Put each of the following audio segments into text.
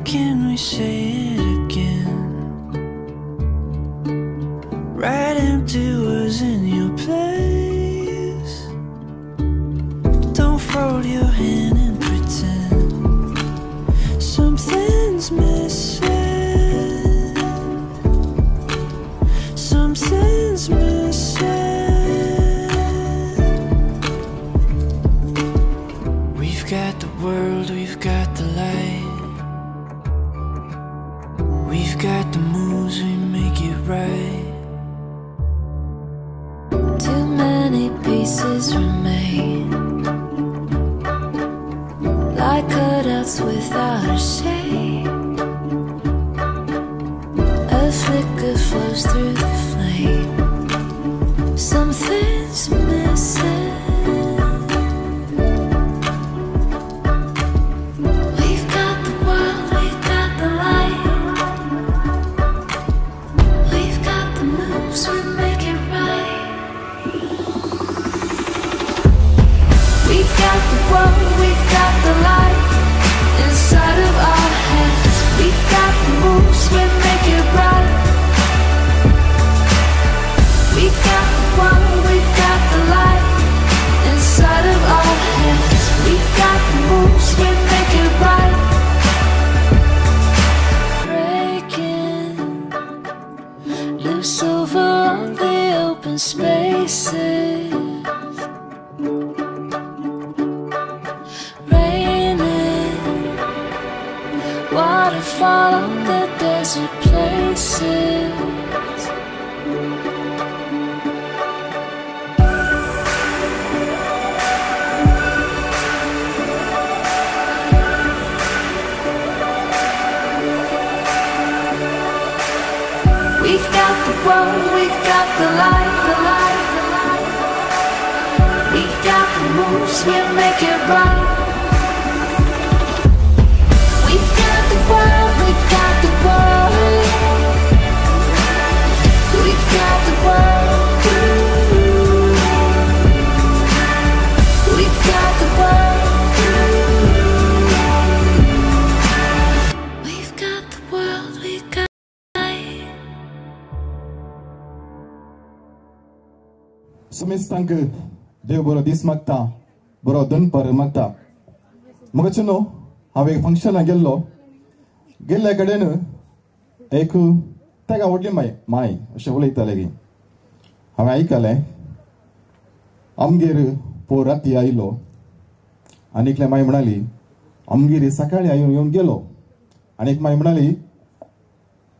can we say it again? Right empty words in your place. Don't fold your hand and pretend something's missing. Something's missing. We've got the world, we've got the light. We've got the moves, we make it right. Too many pieces remain, like cutouts without a shape. A flicker flows through the flame. Something's missing. We've got the world, we've got the light. We've got the moves, we make it right. We've got the world, we've got the light inside of our heads. We've got the moves, we make it right. We've got the world, we've got the light inside of our heads. We've got the moves, we make it right. Breaking loose over all the open spaces. Waterfall on the desert places. We've got the world, we've got the light, the light, the light. We've got the moves, we'll make it right. We've got the world, we've got the world. We've got the world. We've got the world. We've got the world, we've got light. Sumistank देव बरो दीस मागता बरो दन पर मागता मग चुनो हांव एक फंक्शनाक गेल्लो गेल्ल्या कडेन एक तेका व्हडली माय अशें उलयताले की हांवें आयकलें आमगेर पोर राती आयलो आनीकले माय म्हणाली आमगेर सकाळी येवन गेलो आनीक माय म्हणाली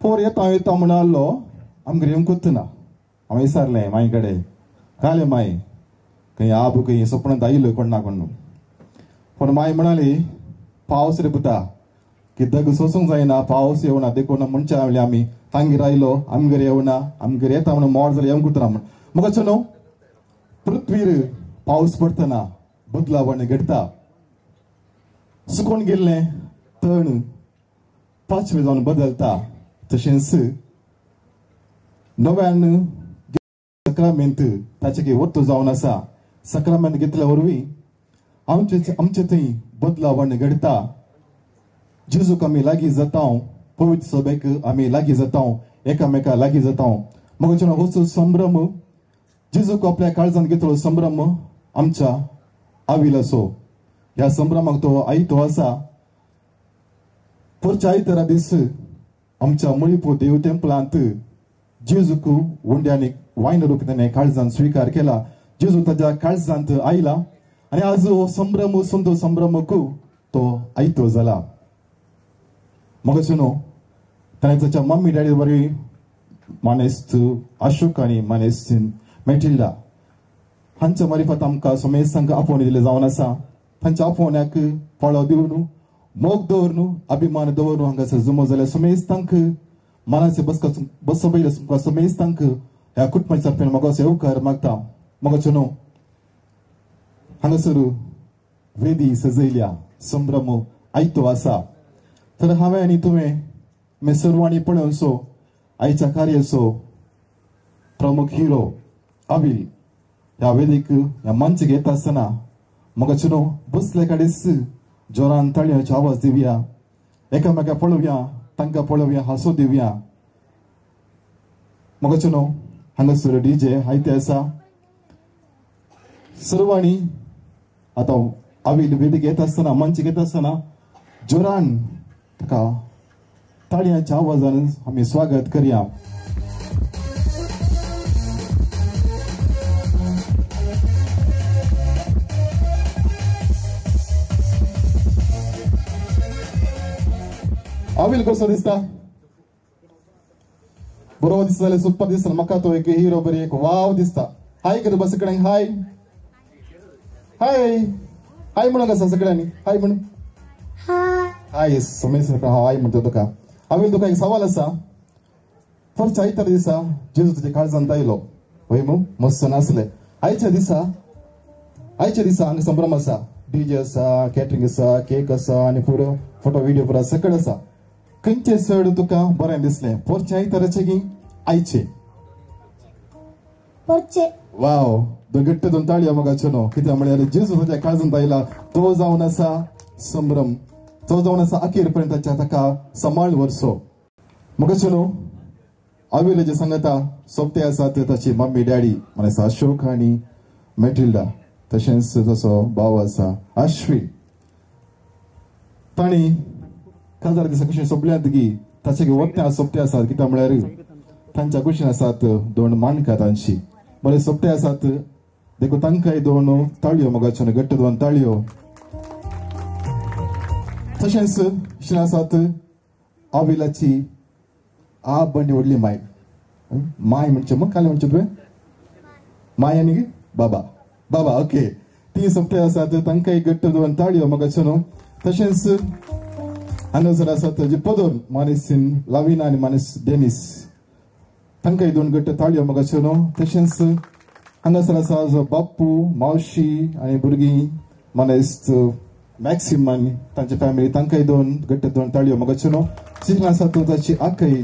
पोर येता येता म्हणालो आमगेर येवंकूच ना हांवें विचारलें माय कडेन काले माय खंय आब खंय सपनांत आयलो कोण ना कोण पण माय म्हणाली पावस रे पुता की दग सोसूंक जायना पावस येवना देखून मनशां म्हणली आमी तांगेर आयलो आमगेर येवना आमगेर येता म्हणून मोड जाल्यार येवंकूच ना म्हण म्हाका न्हू पृथ्वीर पावस पडटना बदलावण घडता सुकून गेल्लें तण पाचवें जावन बदलता तशेंच नव्यान सक्रामेंत ताचे की वत्त जावन आसा सक्रामेंत घेतल्या वरवीं आमचे थंय बदलावण घडता जेजूक आमी लागीं जाता पवित्र सभेक आमी लागीं जाता एकामेका लागीं जाता मग हो संभ्रम जेजूक आपल्या काळजांत घेतलो संभ्रम आमच्या आविल असो ह्या संभ्रमाक तो आयतो आसा पुढच्या आयतारा दीस आमच्या मळीपो देव टेंपलांत जेजूक हुंड्यानी वायन रूप ताणें काळजांत स्विकार केला जेजू ताच्या काळजांत आयला आनी आज हो संभ्रम संतो संभ्रमक तो आयतो जाला मग न्हू ताणें ताच्या मम्मी डॅडी बरी मानेस्त अशोक आनी मानेस्त मेटिल्डा हांच्या मारिफत आमकां समेस्तांक आपोवणी दिलें जावन आसा तांच्या आपोवण्याक फळो दिवन मोग दवरून अभिमान दवरून हांगासर जमो जाल्यार समेस्तांक मनाचे बसपयले समेस्तांक ह्या कुटुंबाच्या तर्फे मोगोचो येवकार मागता मोगोचो न्हू हांगासर वेदी सजयल्या संभ्रम आयतो आसा तर हांवें आनी तुवें सर्वांनी पळोवचो आयच्या कार्याचो प्रमुख हिरो अविल ह्या वेदीक ह्या मंचाक येता आसतना मोगोचो न्हू बसले कडेच जोरान ताळयांचो आवाज दिवया एकामेका पळोवया तांकां पळोवया हांसूं दिवया मगचो न्हू हांगासर डीजे आयते आसा सर्वांनी आतां आवी वेदिक येता आसतना मंच घेता आसतना जोरान ताका ताळयांच्या आवाजान आमी स्वागत करया आविल कसो दिसता बरोबर दिसता जाल्यार सुपर दिसता म्हाका तो एक हिरो बरी एक वाव दिसता हाय कर बस सगळ्यांक हाय हाय हाय म्हणून कसा सगळ्यांनी हाय म्हणून हाय समेस हाय म्हणतो तुका आविल तुका एक सवाल आसा फर्स्ट आयतार दिसा जेजू तुजे काळजांत आयलो हय मू मस्त नासले आयच्या दिसा हांगा संभ्रम आसा डीजे आसा कॅटरिंग आसा केक आसा आनी पुरो फोटो व्हिडिओ पुरो सकट आसा खंयचे चड तुका बरें दिसलें पोरचे आयताराचे की आयचे वाव गट्ट दोन ताळयो मोगाच्यो न्हू कित्याक म्हळ्यार जेजू तुज्या काळजांत आयला तो जावन आसा संभ्रम तो जावन आसा अखेर पर्यंत ताका सांबाळ वर्सो मोगाच्यो न्हू आविले जे सांगता सोबते आसात ताची मम्मी डॅडी म्हण आसा अशोक आनी मॅटिल्डा तशेंच ताचो भाव आसा अश्विन ताणी काजार दिसा कशें सोंपल्यात गी ताचे वखदां सोबते आसात कित्याक म्हळ्यार तांच्या कुशीन आसात दोन माणकां तांची बरे सोबते आसात देखून तांकांय दोन ताळयो मोगाच्यो गट्ट दोन ताळयो तशेंच इश्टीण आसात आविलाची आ बंडी व्हडली माय म्हणचे मग काले म्हणचे तुवें माय आनी बाबा बाबा ओके ती सोबते आसात तांकांय गट्ट दोन ताळयो मोगाच्यो न्हू तशेंच हांगासर आसात जे पदोर मानेसीन लाविना आनी मानेस डेनिस तांकांय दोन गट्ट ताळयो मोगाच्यो न्हू तशेंच हांगासर आसा जो बाप्पू मावशी आनी भुरगीं मानेस मॅक्सिम आनी तांची फॅमिली तांकांय दोन गट्ट दोन ताळयो मोगाच्यो न्हू शिक्षण आसा तो ताची आखय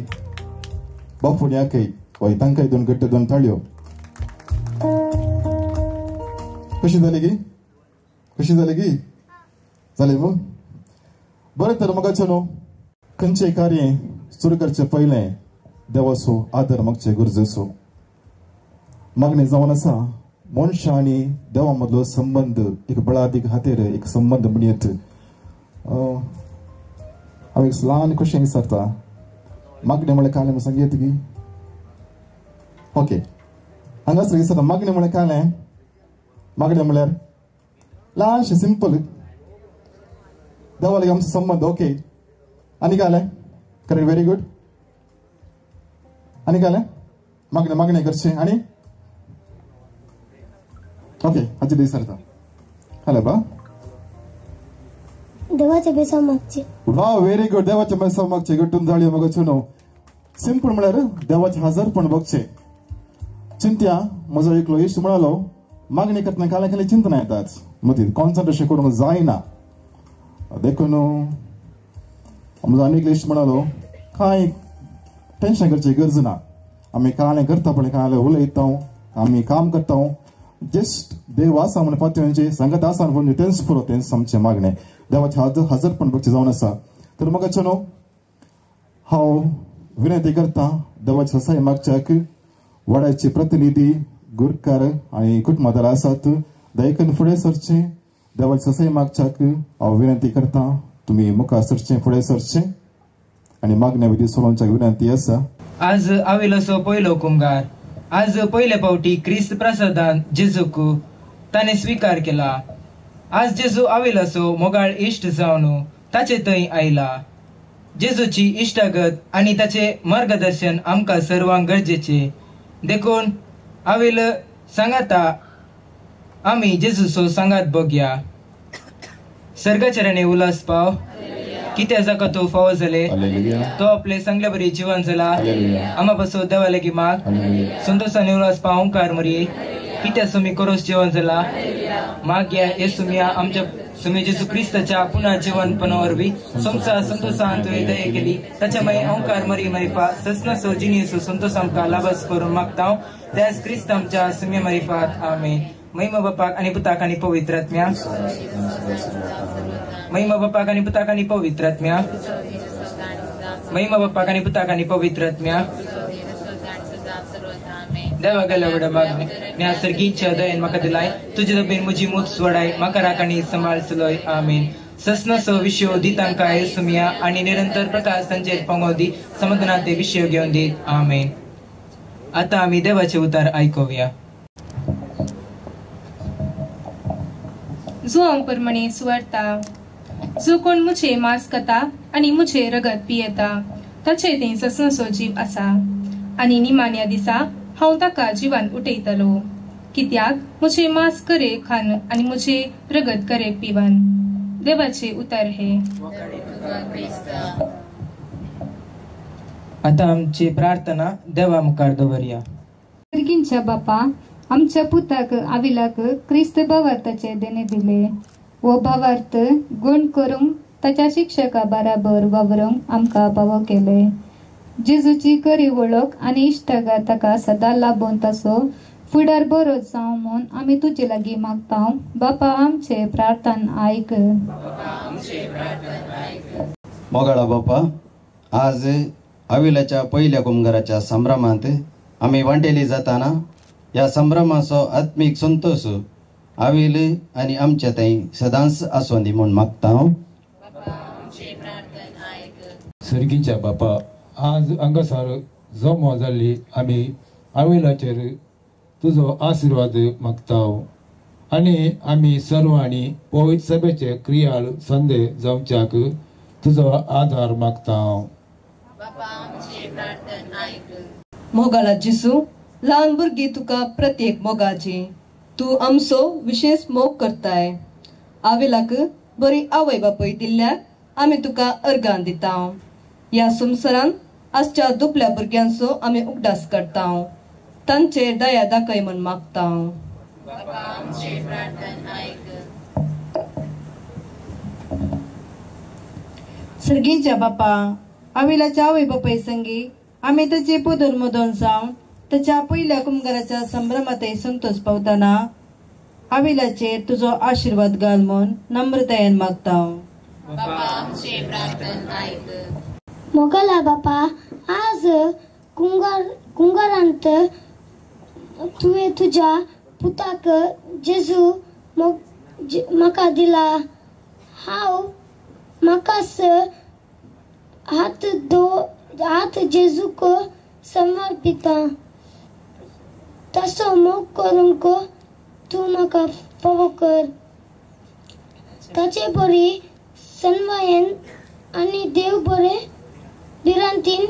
बापूनी आखय हय तांकांय दोन गट्ट दोन ताळयो कशी जाली गी जाली मग बरें तर मोगाच्यो न्हू खंयचेय कार्य सुरू करचे पयलें देवाचो आदर मागचे गरजेचो मागणी जावन आसा मनशा आनी देवा मदलो संबंद एक बळादीक खातीर एक संबंद म्हणयत हांव एक ल्हान क्वेश्चन विचारता मागणी म्हळ्यार काय म्हणून सांगयत गी ओके हांगासर विचारता मागणी म्हळ्यार काय मागणी म्हळ्यार ल्हानशें सिंपल देवा लागीं आमचो संबंद ओके आनी काय करेक्ट व्हेरी गुड आनी काय मागणी करचें आनी ओके हाचे विचारता हॅलो बा देवाचे बेसा मागचे वा व्हेरी गुड देवाचे बेसा मागचे गट्टून जाळयो मोगाच्यो न्हू सिंपल म्हळ्यार देवाचे हजरपण बघचे चिंत्या म्हजो एकलो इश्ट म्हणालो मागणी करतना काले काले चिंतना येतात मदीं कॉन्सन्ट्रेशन करूंक जायना देखून म्हजो आनीक इश्ट म्हणालो कांय टेन्शन करची गरज ना आमी कालें करता पण कालें उलयता आमी काम करता जस्ट देव आसा म्हणून पातळींचे संगत आसा म्हणून तेंच पुरो तेंच आमचें मागणें देवाचे हजरपण बघचे जावन आसा तर मोगाच्यो न्हू हांव विनंती करता देवाचे ससाय मागच्याक वड्याचे प्रतिनिधी गुरकार आनी कुटुंबादार आसात दयेकन फुडें सरचें देवाचे ससाय मागच्याक हांव विनंती करता तुमी मुखार सरचें फुडें सरचें आनी मागण्या विधी सोलोवच्याक विनंती आसा आज आविलोसो पयलो कुंभार आज पयले फावटी क्रिस्त प्रसादान जेजूक ताणे स्वीकार केला आज जेजू आविलोसो मोगाळ इश्ट जावन ताचे थंय आयला जेजूची इश्टागत आनी ताचे मार्गदर्शन आमकां सर्वांक गरजेचे देखून आविल सांगाता आमी जेजूचो सांगात बघया सर्गचरणे उलास पाव कित्या जाका तो फावो जाले तो आपले सांगल्या बरी जीवन जाला आमा बसो देवा लागी माग संतोषाने उलास पाव ओंकार मरी कित्या सुमी करोस जीवन जाला माग्या हे सुमिया आमच्या सुमी जेजू क्रिस्ताच्या पुन्हा जीवनपणा वरवी सोमसा संतोषान तुवें दये केली ताच्या मागीर ओंकार मरी मरिफा ससनासो जिनियसो संतोष आमकां लाभस करून मागता त्याच क्रिस्त आमच्या सुमी मरिफात आमेन महिमा बापाक आणि पुताक आणि पवित्र आत्म्या महिमा बापाक आणि पुताक आणि पवित्र आत्म्या महिमा बापाक आणि पुताक आणि पवित्र आत्म्या देवा गेल्या वडा मागणे म्या सर्गीच्या दयेन म्हाका दिलाय तुझे दबेन म्हजी मूत सोडाय म्हाका राखणी सांबाळ चलय आमीन ससनस विषयो दितांकाय सुमिया आणि निरंतर प्रकाश संचेत पंगोदी समाधानाचे विषय घेऊन देत आमीन. आता आम्ही देवाचे उतार ऐकूया. जो प्रमाणे सुवार्ता जो कोण मुझे मांस खाता आणि मुझे रगत पियेता ताचे ते ससनसो जीव आसा आणि निमाण्या दिसा हांव ताका जिवान उठयतलो कित्याक मुझे मांस करे खान आणि मुझे रगत करे पिवन. देवाचे उतार हे. आता आमची प्रार्थना देवा मुखार दवरया. सर्गींच्या बापा आमच्या पुताक आविलाक क्रिस्त भावार्थाचे देणे दिले व भावार्थ गुण करून ताच्या शिक्षका बराबर वावरूंक आमकां भाव केले. जेजूची खरी वळख आणि इश्टागा ताका सदां लाभून तसो फुडार बरो जावं म्हूण आमी तुजे लागीं मागता. बापा आमचे प्रार्थना आयक. मोगाळा बापा आज आविलाच्या पहिल्या कुंभाराच्या संभ्रमांत आम्ही वांटेली जाताना या संभ्रमाचो आत्मीक संतोष आविल आणि आमच्या ताई सदांच आसों दी म्हूण मागता. सर्गीच्या बापा आज हांगासर जमो जाल्ली आमी आविलाचेर तुजो आशिर्वाद मागता आणि आमी सर्वांनी पवित्र सभेचे क्रियाळ संदे जावच्याक तुजो आधार मागता. मोगाला जिसू ल्हान भुरगीं तुका प्रत्येक मोगाची तू आमचो विशेष मोग करताय. आविलाक बरी आवय बापय दिल्ल्याक आमी तुका अर्गां दिता. या संवसारान आजच्या दुपल्या भुरग्यांचो आमी उगडास करता. तांचे दया दाखय म्हूण मागता. सर्गीच्या बापा आविलाच्या आवय बापाय संगी आम्ही त्याचे पोदर मोदन जावन त्याच्या पहिल्या कुंभाराच्या संभ्रमातय संतोष पावताना आविलाचेर तुझो आशीर्वाद घाल म्हूण नम्रतायेन मागता. मोगला बापा आज कुंगारांत तुवें तुझ्या पुताक जेजू म्हाका दिला. हांव म्हाकाच हात जेजूक समर्पिता. तसो मोग करूंक तू म्हाका फावो कर. ताचे बरी सन्मायेन आनी देव बरे विरांतीन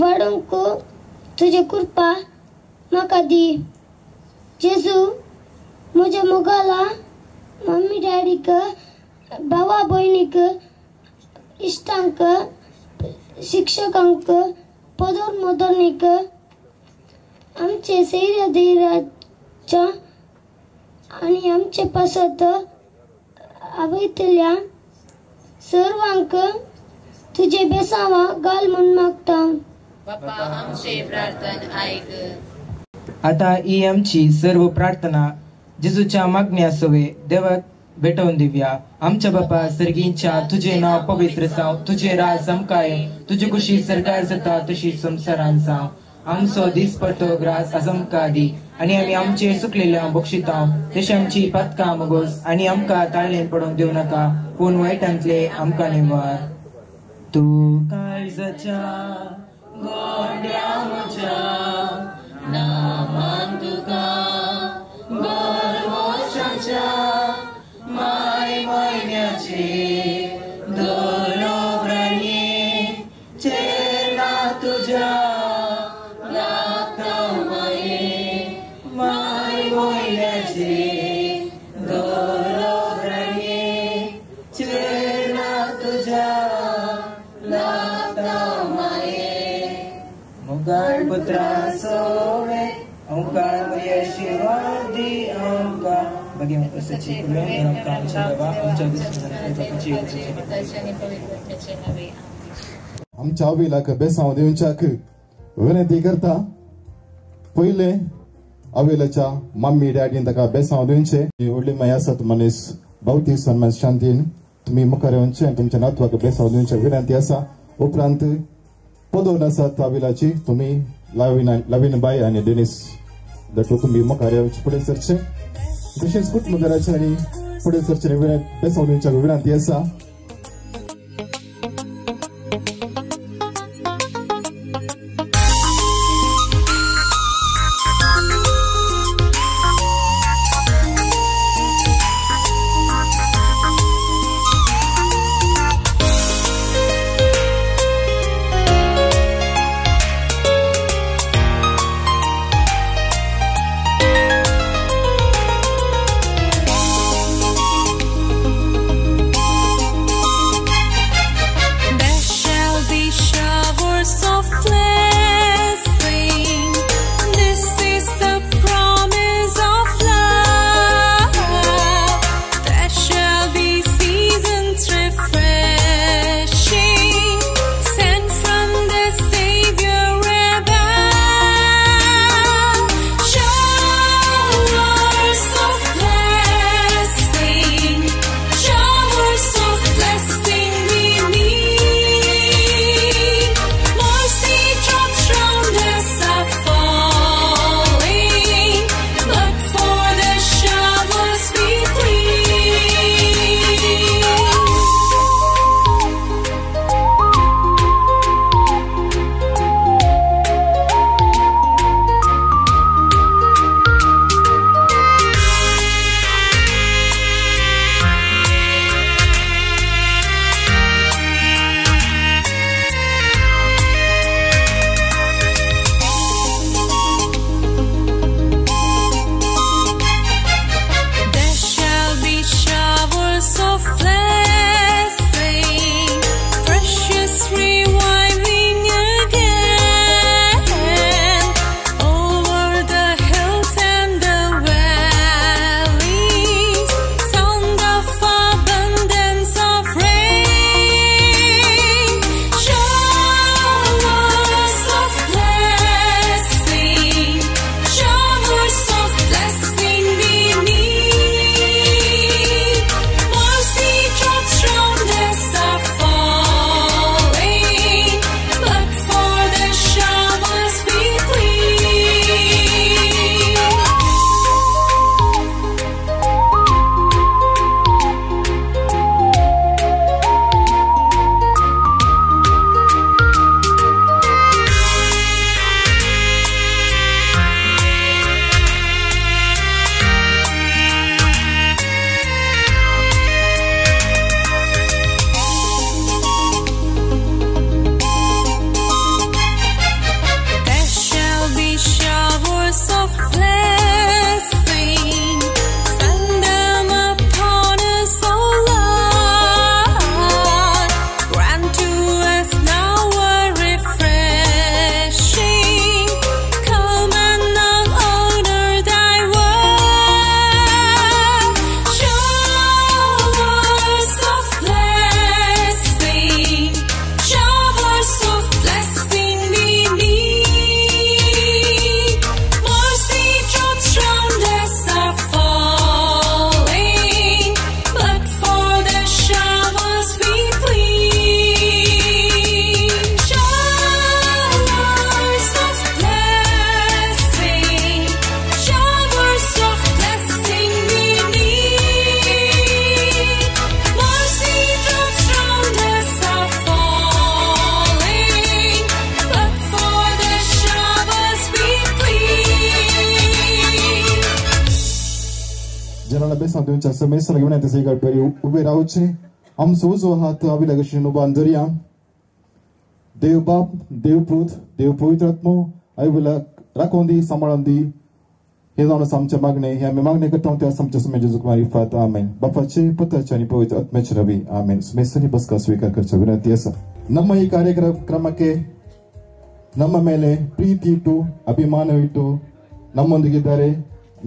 वाडूंक तुझे कृपा म्हाका दी. जेजू म्हज्या मोगाला मम्मी डॅडीक भावा भयणीक इश्टांक शिक्षकांक पदर मोदनीक आमचे सैर्य धैर्याच्या आणि आमचे पासत आवयतल्या सर्वांक तुझे बेसावा घाल म्हूण मागता. आता ही आमची सर्व प्रार्थना जेजूच्या मागण्या सवे देवाक भेटवून दिव्या. आमच्या बापा सर्गींच्या तुझे नाव पवित्र जाव. तुझे राज समकाय. तुझी कुशी सरकार जाता तशी संसारान जाव. आमचो दीस पडतो ग्रास आमकां दी आणि आम्ही आमचे सुकलेल्या बक्षिता तशी आमची पातकां मगोस आणि आमकां ताळ्ळेन पडूंक दिव नाका पूण वायटांतले आमकां निवार. तू काळजाच्या गोंड्या म्हज्या नामान तुका बरवशाच्या माय म्हयन्याचे दोलो प्राणी चेला तुझ्या लागता माये माय म्हयन्याचे दोलो प्राणी चेला तुझ्या लागता माये. मुगाळ पुत्रा सोवे ओंकार यशिवादी ओंकार बघी प्रसची कुलम कामच्या बाबा आमच्या दिसण्याची आमच्या आविलाक बेसांव दिवच्याक विनंती करता. पहिले अवेलाच्या मम्मी डॅडीन ताका बेसांव दिवचे व्हडली माय आसा मनीस भौतीक सन्मान शांतीन तुम्ही मुखार येवचे आनी तुमच्या नातवाक बेसांव दिवचे विनंती आसा. उपरांत पदोवन आसात अवेलाची तुम्ही लावीन बाय आनी डेनिस दटो तुम्ही मुखार येवचे फुडें सरचे तशेंच कुटुंबदाराचे आनी फुडें सरचे बेसांव दिवच्या विनंती आसा. बेसांवच्या समेसर घेऊन येते सगळी बरी उभे रावचे आमचो उजो हात आविला कशेन उबान दर्या देव बाप देव पुत देव पवित्र आत्मो आयविला राखून दी सांभाळून दी हे जाऊन आमचे मागणे हे आम्ही मागणे करता ते आमच्या समय जेजू कुमारी फात आमेन बापाचे पुत्राचे आणि पवित्र आत्म्याचे रवी आमेन समेसरी बसका स्वीकार करचा विनंती असा ನಮ್ಮ ಈ ಕಾರ್ಯಕ್ರಮಕ್ಕೆ ನಮ್ಮ ಮೇಲೆ ಪ್ರೀತಿ ಇಟ್ಟು ಅಭಿಮಾನ ಇಟ್ಟು ನಮ್ಮೊಂದಿಗಿದ್ದಾರೆ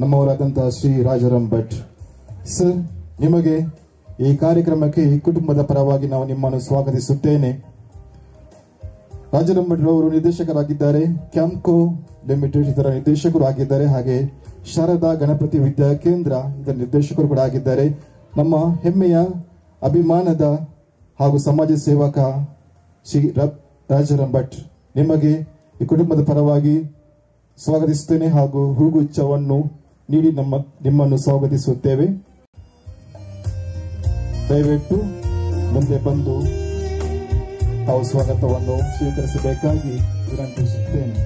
ನಮ್ಮವರಾದಂತಹ ಶ್ರೀ ರಾಜಾರಾಮ್ ಭಟ್ ಸರ್ ನಿಮಗೆ ಈ ಕಾರ್ಯಕ್ರಮಕ್ಕೆ ಈ ಕುಟುಂಬದ ಪರವಾಗಿ ನಾವು ನಿಮ್ಮನ್ನು ಸ್ವಾಗತಿಸುತ್ತೇನೆ ರಾಜರಂಭಟ್ರವರು ನಿರ್ದೇಶಕರಾಗಿದ್ದಾರೆ. ಕ್ಯಾಂಪ್ಕೋ ಲಿಮಿಟೆಡ್ ಇದರ ನಿರ್ದೇಶಕರು ಆಗಿದ್ದಾರೆ. ಹಾಗೆ ಶಾರದಾ ಗಣಪತಿ ವಿದ್ಯಾ ಕೇಂದ್ರ ಇದರ ನಿರ್ದೇಶಕರು ಕೂಡ ಆಗಿದ್ದಾರೆ. ನಮ್ಮ ಹೆಮ್ಮೆಯ ಅಭಿಮಾನದ ಹಾಗೂ ಸಮಾಜ ಸೇವಕ ಶ್ರೀ ರಾಜರಂಭಟ್, ನಿಮಗೆ ಈ ಕುಟುಂಬದ ಪರವಾಗಿ ಸ್ವಾಗತಿಸುತ್ತೇನೆ ಹಾಗೂ ಹೂಗುಚ್ಛವನ್ನು ನೀಡಿ ನಿಮ್ಮನ್ನು ಸ್ವಾಗತಿಸುತ್ತೇವೆ. ದಯವಿಟ್ಟು ಮುಂದೆ ಬಂದು ತಾವು ಸ್ವಾಗತವನ್ನು ಸ್ವೀಕರಿಸಬೇಕಾಗಿ ವಿನಂತಿಸುತ್ತೇನೆ.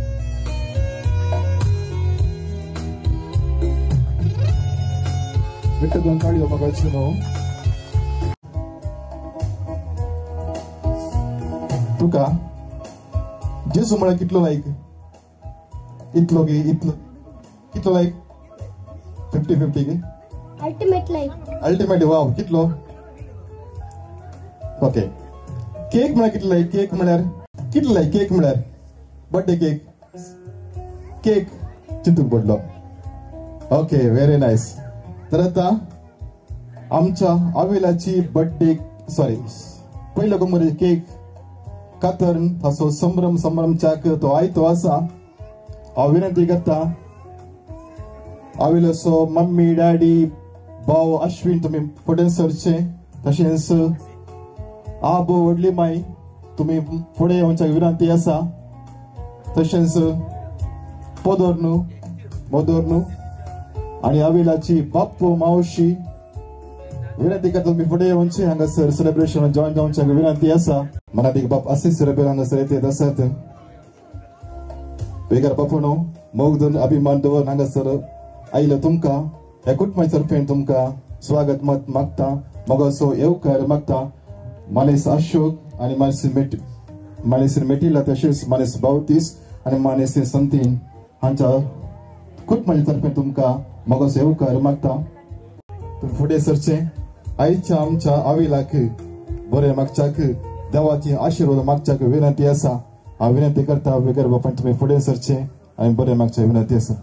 ಬಿಟ್ಟದ್ದು ಕಾಳಿಯ ಮಗಚನು तुका जेसू म्हळ्यार कितलो लायक इतलो गे इतलो कितलो लायक 50-50 गे अल्टिमेट वाव कितलो ओके. केक म्हळ्यार कितलो लायक केक म्हळ्यार कितलो लायक केक म्हळ्यार बर्थडे केक केक चिंतूक पडलो. Okay very nice. तर आता आमच्या आविलाची बर्थडे सॉरी पहिलो कोमरे केक कातरण ताचो संभ्रमच्याक तो आयतो आसा. हांव विनंती करता आविलाचो मम्मी डॅडी भाव अश्विन तुमी फुडें सरचे. तशेंच आबो व्हडली माय तुमी फुडें येवच्याक विनंती आसा. तशेंच मोदोर्नू आनी आविलाची बाप्पू मावशी विनंती करता तुमी फुडें येवचे. हांगासर सेलिब्रेशन जॉइन जावच्याक विनंती आसा. मनात बाप असे सेलिब्रेट हांगासर येत आसात. वेगार बापूनो मोगदून अभिमान दवर हांगासर आयलो तुमकां ह्या कुटुंबाच्या तर्फेन तुमकां स्वागत मत मागता. मोगाचो येवकार मागता. मानेस अशोक आनी मानेसीर मेटिला तशेंच मानेस बावतीस आनी मानेसीर संतीन हांच्या कुटुंबाच्या तर्फेन तुमकां मोगाचो येवकार मागता. तुम्ही फुडें सरचे. आयच्या आमच्या आविलाक बरें मागच्याक देवाची आशीर्वाद मागच्याक विनंती आसा. हांव विनंती करता वेगर बापान तुम्ही फुडें सरचे आनी बरें मागच्या विनंती आसा.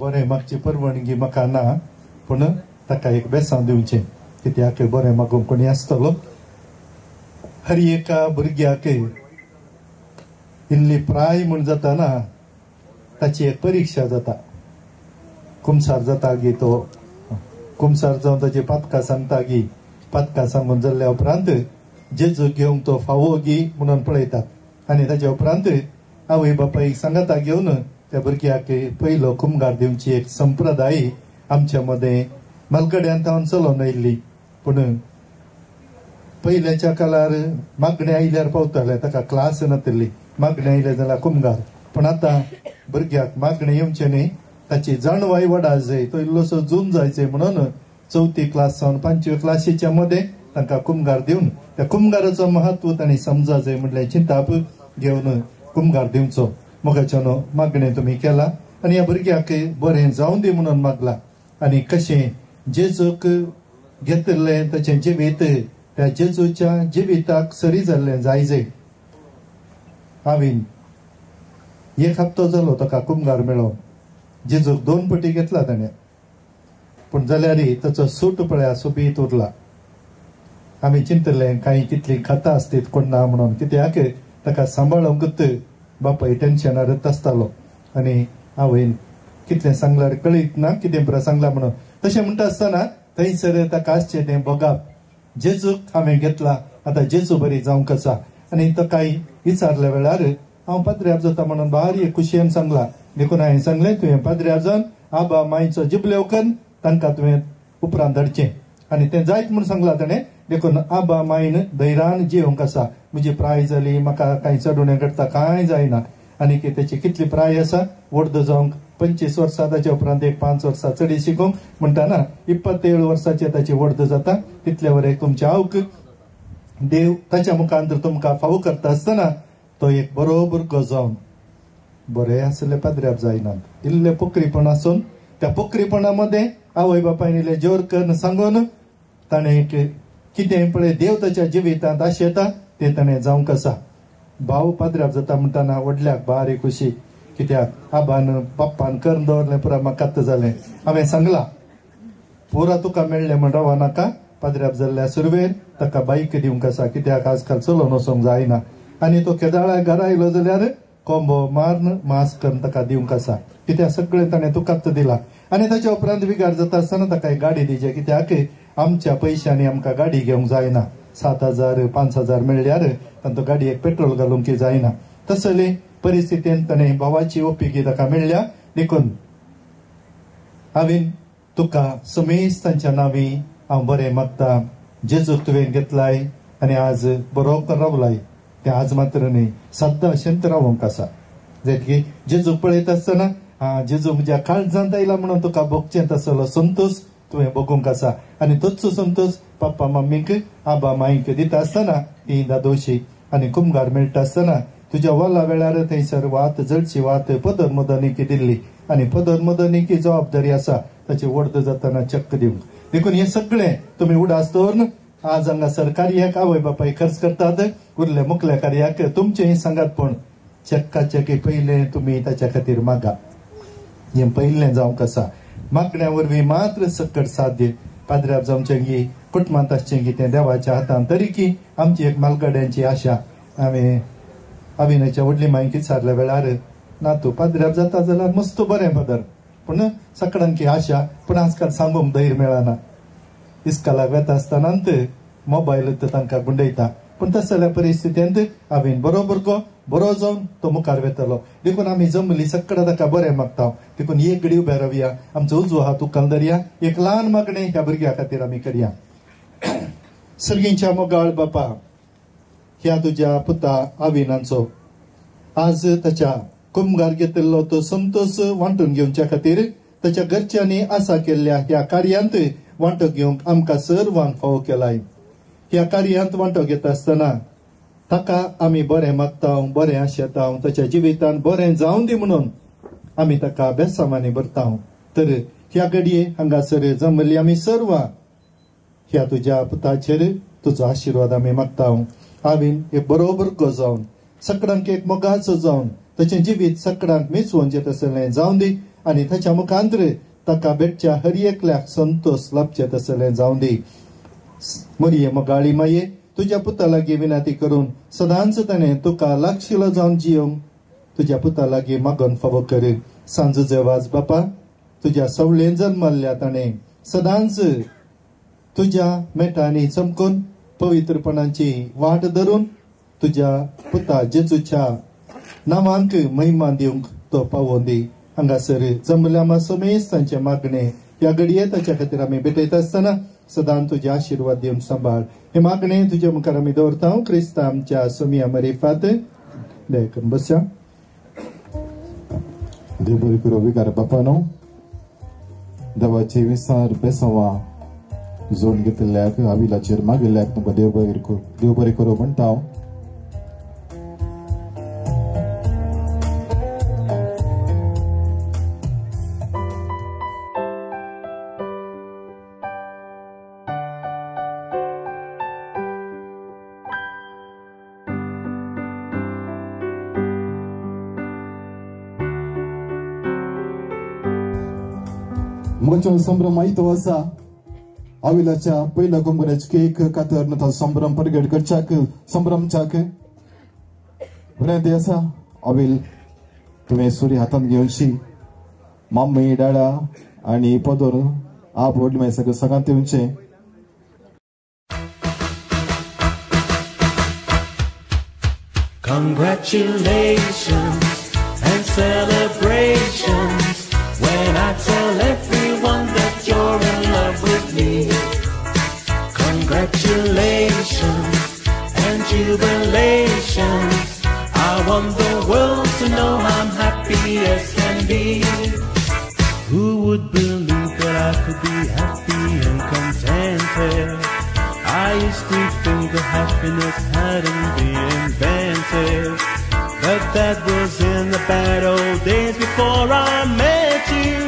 बरें मागची परवानगी म्हाका ना पूण ताका एक बेसांव दिवचें कित्याक बरें मागूंक कोणी आसतलो. हर एका भुरग्याक इल्ली प्राय म्हूण जाता ना ताची एक परीक्षा जाता. कुमसार जाता गी तो कुमसार जावन ताची पातकां सांगता गी. पातकां सांगून जाल्ल्या उपरांत जेजू घेवंक तो फावो गी म्हणून पळयतात. आनी ताच्या उपरांत आवय बापायक सांगाता घेवन त्या भुरग्याक पयलो कुमगार दिवची एक संप्रदाय आमच्या मदें मालगड्यांत चलोवन आयिल्ली. पूण पयल्याच्या काळार मागणे आयल्यार पावताले ताका क्लास नासली. मागणे आयले जाल्यार कुमगार. पूण आतां भुरग्याक मागणे येवचे न्ही ताची जाणवाय वाडा जाय. तो इल्लोसो जून जायचे म्हणून 4थी क्लास सावन 5वी क्लासीच्या मध्ये तांकां कुमगार दिवन त्या कुमगाराचो महत्व तांणी समजा जाय म्हणले चिंताप घेवन कुमगार दिवचो. मोगाच्यान मागणें तुमी केला आनी ह्या भुरग्याक बरें जावं दी म्हणून मागला. आनी कशें जेजूक घेतिल्लें ताचें जिवीत त्या जेजूच्या जिविताक सरी जाल्लें जायजे. हांवें एक हप्तो जालो ताका कुमगार मेळो. जेजूक 2 पटी घेतला ताणें पूण जाल्यार ताचो सूट पळया सोबीत उरला. आमी चिंतलें कांय कितली खाता आसतात कोण ना म्हणून कित्याक ताका सांबाळूंक बापाय टेन्शनारच आसतालो. आनी हांवें कितलें सांगल्यार कळीत ना कितें पुरो सांगला म्हणून. तशें म्हणटा आसतना थंयसर ताका आसचें तें बघप. जेजूक हांवें घेतला आतां जेजू बरी जावंक आसा. आनी ताकाय विचारल्या वेळार हांव पाद्र्यार जाता म्हणून बारी खुशयेन सांगला. देखून हांवें सांगलें तुवें पाद्र्यार जावन आबा मायचो जिबले करून तांकां तुवें उपरांत धाडचें. आनी तें जायत म्हूण सांगलां ताणें. देखून आबा मायन धैर्यान जियोंक आसा. म्हजी प्राय जाली म्हाका कांय चडून करता कांय जायना. आनी तेची कितली प्राय आसा व्हड जावंक 25 वर्सां ताच्या उपरांत एक 5 वर्सां चडी शिकूंक म्हणटाना 27 वर्साचेर ताची व्हड जाता. तितले वरें तुमच्या आवक देव ताच्या मुखांतर तुमकां फावो करता आसतना तो एक बरो भुरगो जावन बरे आसले पाद्र्यार जायनात. इल्ले पोखरीपण आसून त्या पोखरीपणा मध्ये आवय बापायन इल्ले जोर करून सांगून ताणें कितें पळय देव ताच्या जिवितांत आशेता तें ताणें जावंक आसा. भाव पाद्र्यार जाता म्हणटाना व्हडल्याक बारी खुशी कित्याक आबान बाप्पान करून दवरलें पुरा म्हाका जालें. हांवें सांगलां पुरा तुका मेळ्ळें म्हण रावा नाका पाद्र्याप जाल्ल्या सुरवेर ताका बाईक दिवंक आसा कित्याक आजकाल चलोवन वचोंक जायना आनी तो केदाळा घरा आयलो जाल्यार कोंबो मारून मास्क करून ताका दिवंक आसा कित्याक सगळें ताणें तुकात दिला आनी ताच्या उपरांत विगार जाता आसतना ताका एक गाडी दिजे कित्याक आमच्या पयशांनी आमकां गाडी घेवंक जायना 7,000 5,000 मेळ्ळ्यार तांचो गाडयेक पेट्रोल घालूंक जायना तसले परिस्थितीन ताणें भावाची ओपिकी ताका मेळ्ळ्या देखून हांवें तुका समेस्त तांच्या नांवी हांव बरें मागता जेजू तुवें घेतलाय आनी आज बरो रावलाय तें आज मात्र न्ही सद्दां अशेंच रावंक आसा जेकी जेजू पळयता आसतना जेजू म्हज्या काळजांत आयला म्हणून तुका भोगचें तसलो संतोष तुवें भोगूंक आसा आनी तोच संतोष पप्पा मम्मीक आबा माईक दिता आसतना ती दादोशी आनी कुमगार मेळटा आसतना तुज्या वला वेळार थंयसर वात जडची वात पदर मदनिकी दिल्ली आनी पदर मदनिकी जबाबदारी आसा ताची व्हड जातना चक्क दिवंक देखून हे सगळें तुमी उडास दवरून आज हांगासर कार्याक आवय बापाय खर्च करतात उरले मुखल्या कार्याक तुमचें सांगातपण चक्काचें पयलें तुमी ताच्या खातीर मागा हें पयलें जावंक आसा मागण्या वरवीं मात्र सकट साध्य पाद्र्याप जावचें गी कुटुंबांत आसचें गी तें देवाच्या हातांत तरी की आमची एक मालगाड्यांची आशा हांवें अभिनयच्या व्हडली मायक विचारल्या वेळार ना तूं पाद्र्याप जाता जाल्यार मस्त बरें पदर पूण सकाळांकी आशा पूण आजकाल सांगूंक धैर्य मेळना इस्कालाक वेता आसतनांत मोबायल तांकां गुंडयता पूण तस जाल्या परिस्थितींत हांवें बरोबर गो बरो जावन तो मुखार वेतलो देखून आमी जमली सकाळ ताका बरें मागता देखून एक घडी उबे रावया आमचो उजवो हात उखाल धरया एक ल्हान मागणें ह्या भुरग्या खातीर आमी करया सर्गींच्या मोगाळ बापा ह्या तुज्या पुता आविनांचो आज ताच्या कुमगार घेतिल्लो तो संतोष वांटून घेवच्या खातीर ताच्या घरच्यांनी आसा केल्ल्या ह्या कार्यांत वांटो घेवंक आमकां सर्वांक फावो केलाय ह्या कार्यांत वांटो घेता आसतना ताका आमी बरें मागता बरें आशेता ताच्या जिवितांत बरें जावं दी म्हणून आमी ताका बेसामानी भरता तर ह्या घडये हांगासर जमली आमी सर्वां ह्या तुज्या पुताचेर तुजो आशिर्वाद आमी मागता हांवें एक बरोबर गो जावन सकाळांक एक मोगाचो जावन ताचें जिवीत सकाळांक मिसवोवचें तसलें जावं दी आनी ताच्या मुखांतर ताका भेटच्या हर एकल्याक संतोष लाभचें तसलें जावं दी मोरये मोगाळी माये तुज्या पुता लागीं विनंती करून सदांच ताणें तुका लागशिलो जावन जियोंक तुज्या पुता लागीं मागोन फावो कर सांज जेवाज बापा तुज्या सवळें जल्मल्ल्या ताणें सदांच तुज्या मेटांनी चमकून पवित्रपणाची वाट धरून तुज्या पुता जेजूच्या नांवांक महिमा दिवंक तो पावोवन दी हांगासर जमल्या मा समेस्त तांचे मागणे ह्या घडये ताच्या खातीर आमी भेटयता आसतना सदां तुजे आशिर्वाद दिवन सांबाळ हे मागणे तुजे मुखार आमी दवरता क्रिस्त आमच्या सोमिया मरिफात दया करून बसया देव बरी करो विकार बापानो देवाचे विसार बेसावा जोड घेतिल्ल्याक आविलाचेर मागिल्ल्याक तुमकां देव बरी करो म्हणटा मुगाचो संभ्रम आयतो आसा आविलाच्या पहिल्या कुंभराचे केक कातर तो संभ्रम परगट करच्याक संभ्रमच्याक बरें ते आसा आविल तुवें सुरी हातांत घेवची मम्मी डाडा आनी पदर आप व्हडली मागीर सगळें सगळ्यांत येवचें Congratulations and celebrations when I tell everyone that you're in love with me. Congratulations and jubilations. I want the world to know I'm happy as can be. Who would believe that I could be happy and contented? I used to think that happiness hadn't been invented, but that was in the bad old days before I met you.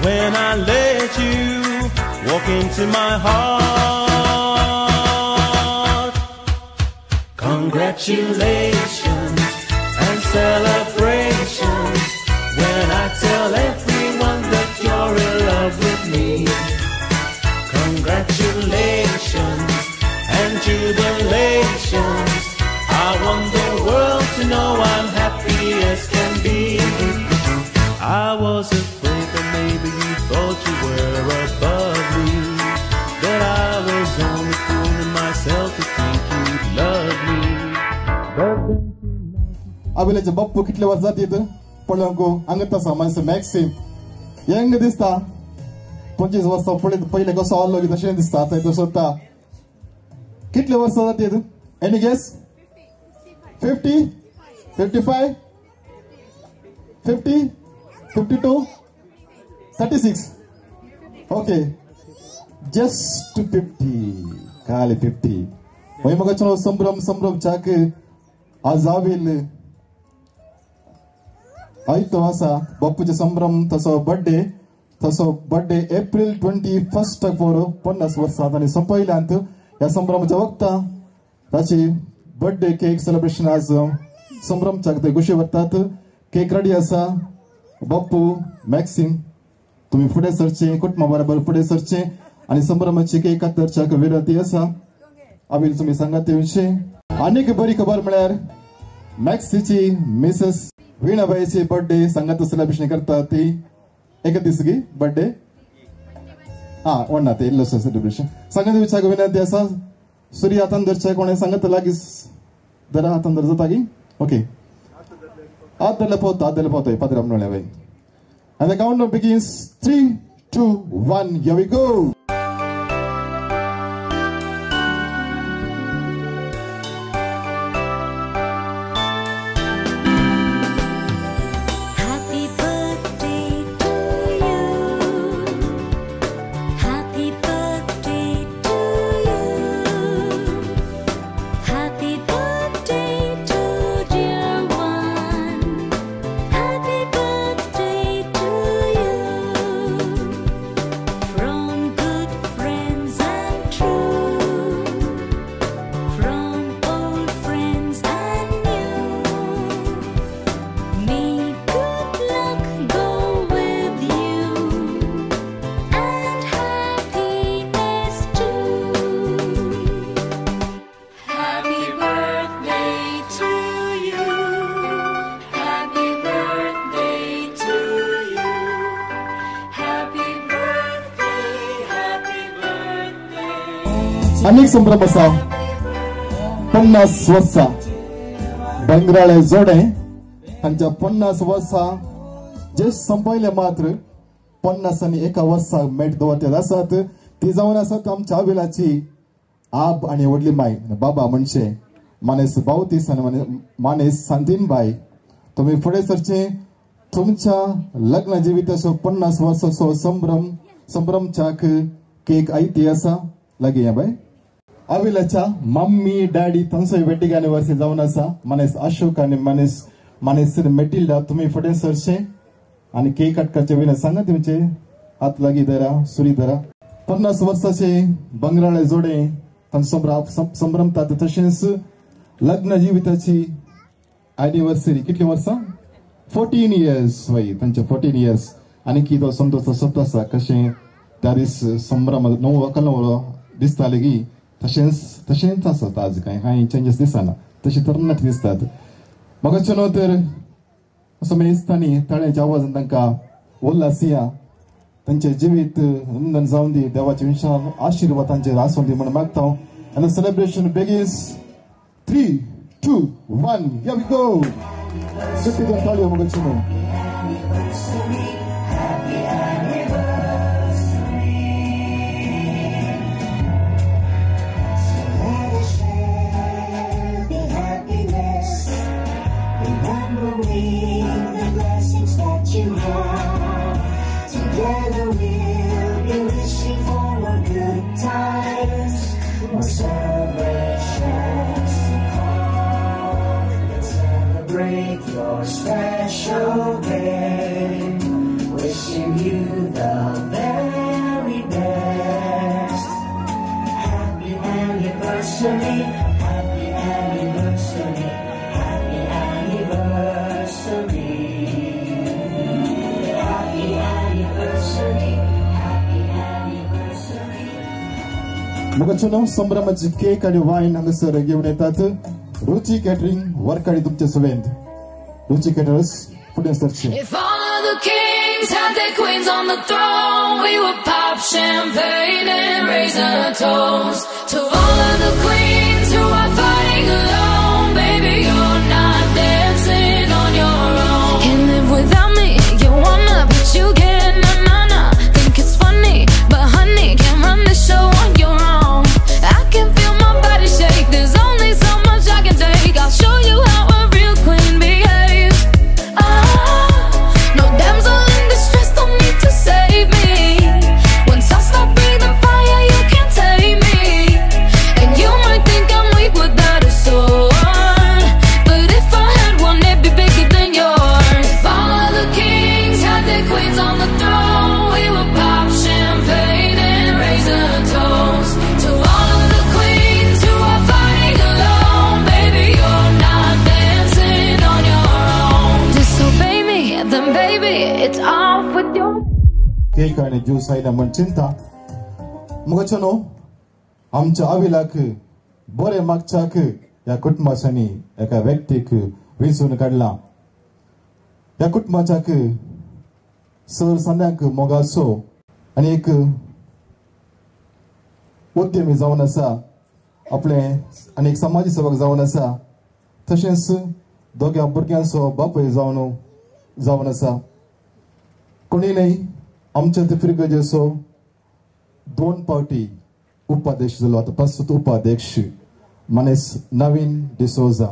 When I let you walk into my heart. Congratulations and celebrations when I tell everyone that you're in love with me. Congratulations I was afraid that maybe you thought you were above me, that I was only fooling myself to think you'd love me. Avilaच्या बाप्पू कितले वर्ष जात पळंको अंगता सामान मॅक्सिम young दिसता 25 वर्षां पहिले कसो आलो तशें दिसता आता तो स्वता कितले वर्ष जात एनी गेस 50 55 50 52 36 ओके जस्ट 50 काले 50 वही मग चलो संभ्रम चाक आज आविल आयतो आसा बापूचे संभ्रम तसो बर्थडे एप्रिल 21 पोर 50 वर्सां आनी संपयल्यांत ह्या संभ्रमाच्या वक्ता ताची बर्थडे केक सेलिब्रेशन आज संभ्रमच्याक ते कुशी व्हरतात केक रेडी आसा बापू मॅक्सिम तुम्ही फुडें सरचे कुटुंबा बरोबर फुडें सरचे आनी संभ्रमाची केक कातरच्याक विनंती आसा आविल तुमी सांगात येवचे आनीक बरी खबर म्हळ्यार मॅक्सीची मिसेस वीणाबाईची बर्थडे सांगात सेलिब्रेशन करता ती एक दिसगी बर्थडे वडना ते इल्लोसो सेलिब्रेशन सांगात विचार विनंती आसा सूर्य हातान धरचे कोणे सांगत लागीं जरा हातान धर जाता की ओके हात धरले पावताय पात्राम म्हणल्या बाई and the countdown begins 3 2 1 here we go. अनेक संभ्रम असा 50 वर्सां बंगराळे जोडे हांच्या 50 वर्सां जे संपयले मात्र 50 आनी 1 वर्सा मेट दवरते आसात ती जावन आसात आमच्या आविलाची आब आणि व्हडली माय बाबा म्हणजे मानेस बावतीस आनी मानेस सांतीनबाई तुम्ही फुडें सरचे तुमच्या लग्न जिविताचो 50 वर्साचो संभ्रमच्याक केक आयती आसा लागी या बाय आविलाच्या मम्मी डॅडी तांचोय वेडिंग एनिवर्सरी जावन आसा मानेस अशोक आनी मानेस मेटिल्डा तुम्ही फुडें सरचे आनी केक कट करचे विना सांगा तुमचे हात लागी धरा सुरी धरा 50 वर्साचे बंगराळे जोडे संभ्रमतात तशेंच लग्न जिविताची एनिवर्सरी कितली वर्सां 14 इयर्स वय तांचे 14 इयर्स आनी की तो संतोष सप्त आसा कशें त्या दीस संभ्रम नवो वकलो दिसता लेगी तशेंच आसत आज कांय चेंजीस दिसना तशी तरणाटी दिसतात म्हाका चलो तर असो मेस्तांनी ताळ्याच्या आवाजान तांकां उल्हास या तांचे जिवीत नंदन जावन दी देवाच्या विशाल आशिर्वाद तांचेर आसूं दी म्हण मागता आनी the celebration बेगिन्स 3 2 1 here we go सुट्टी ताळयो म्हाका चलो Together we'll be wishing for a good times, more celebrations to come. Let's celebrate your special day, wishing you the very best. Happy anniversary, happy anniversary, happy anniversary. मुगचनो संभ्रमाची cake आणि wine हांगासर घेवन येतात रुची कॅटरिंग वर्काडी तुमचे सवेंत रुची caterers फुडें सरचे kings had their queens on the throne, we would pop champagne and raise a toast to all of the queens who are fighting alone. Baby, you're not dancing on your own. Can't live without me, you wanna, but you can't. Nah. Think it's funny, but honey, can't run the show on your own. I can feel my body shake, there's only so much I can take. I'll show you how a real queen behaves. No damsel in distress, don't need to save me. Once I stop breathing fire, you can't take me. And you might think I'm weak without a sword, but if I had one, it'd be bigger than yours. If all of the kings had their queens on the throne, we would pop champagne and raise a toast to all of the queens who are fighting alone. Baby, you're not dancing on your own. Disobey me, then baby, it's off with your cake आणि juice आयला म्हण चिंता मुगचनो आमच्या आविलाक बरे मागच्याक या कुटुंबाच्यानी एका व्यक्तीक विंचून काडला. या कुटुंबाच्याक सर संध्याक मोगासो आणि एक उद्यमी जावन आसा, आपले आनी एक समाजी सेवक जावन आसा, तशेंच दोग्या भुरग्यांचो बापूय जावन आसा. कोणीनय आमच्या तिफिरगजेचो 2 फावटी उपाध्यक्ष जालो. आता प्रस्तुत उपाध्यक्ष मनीस नवीन डिसोजा.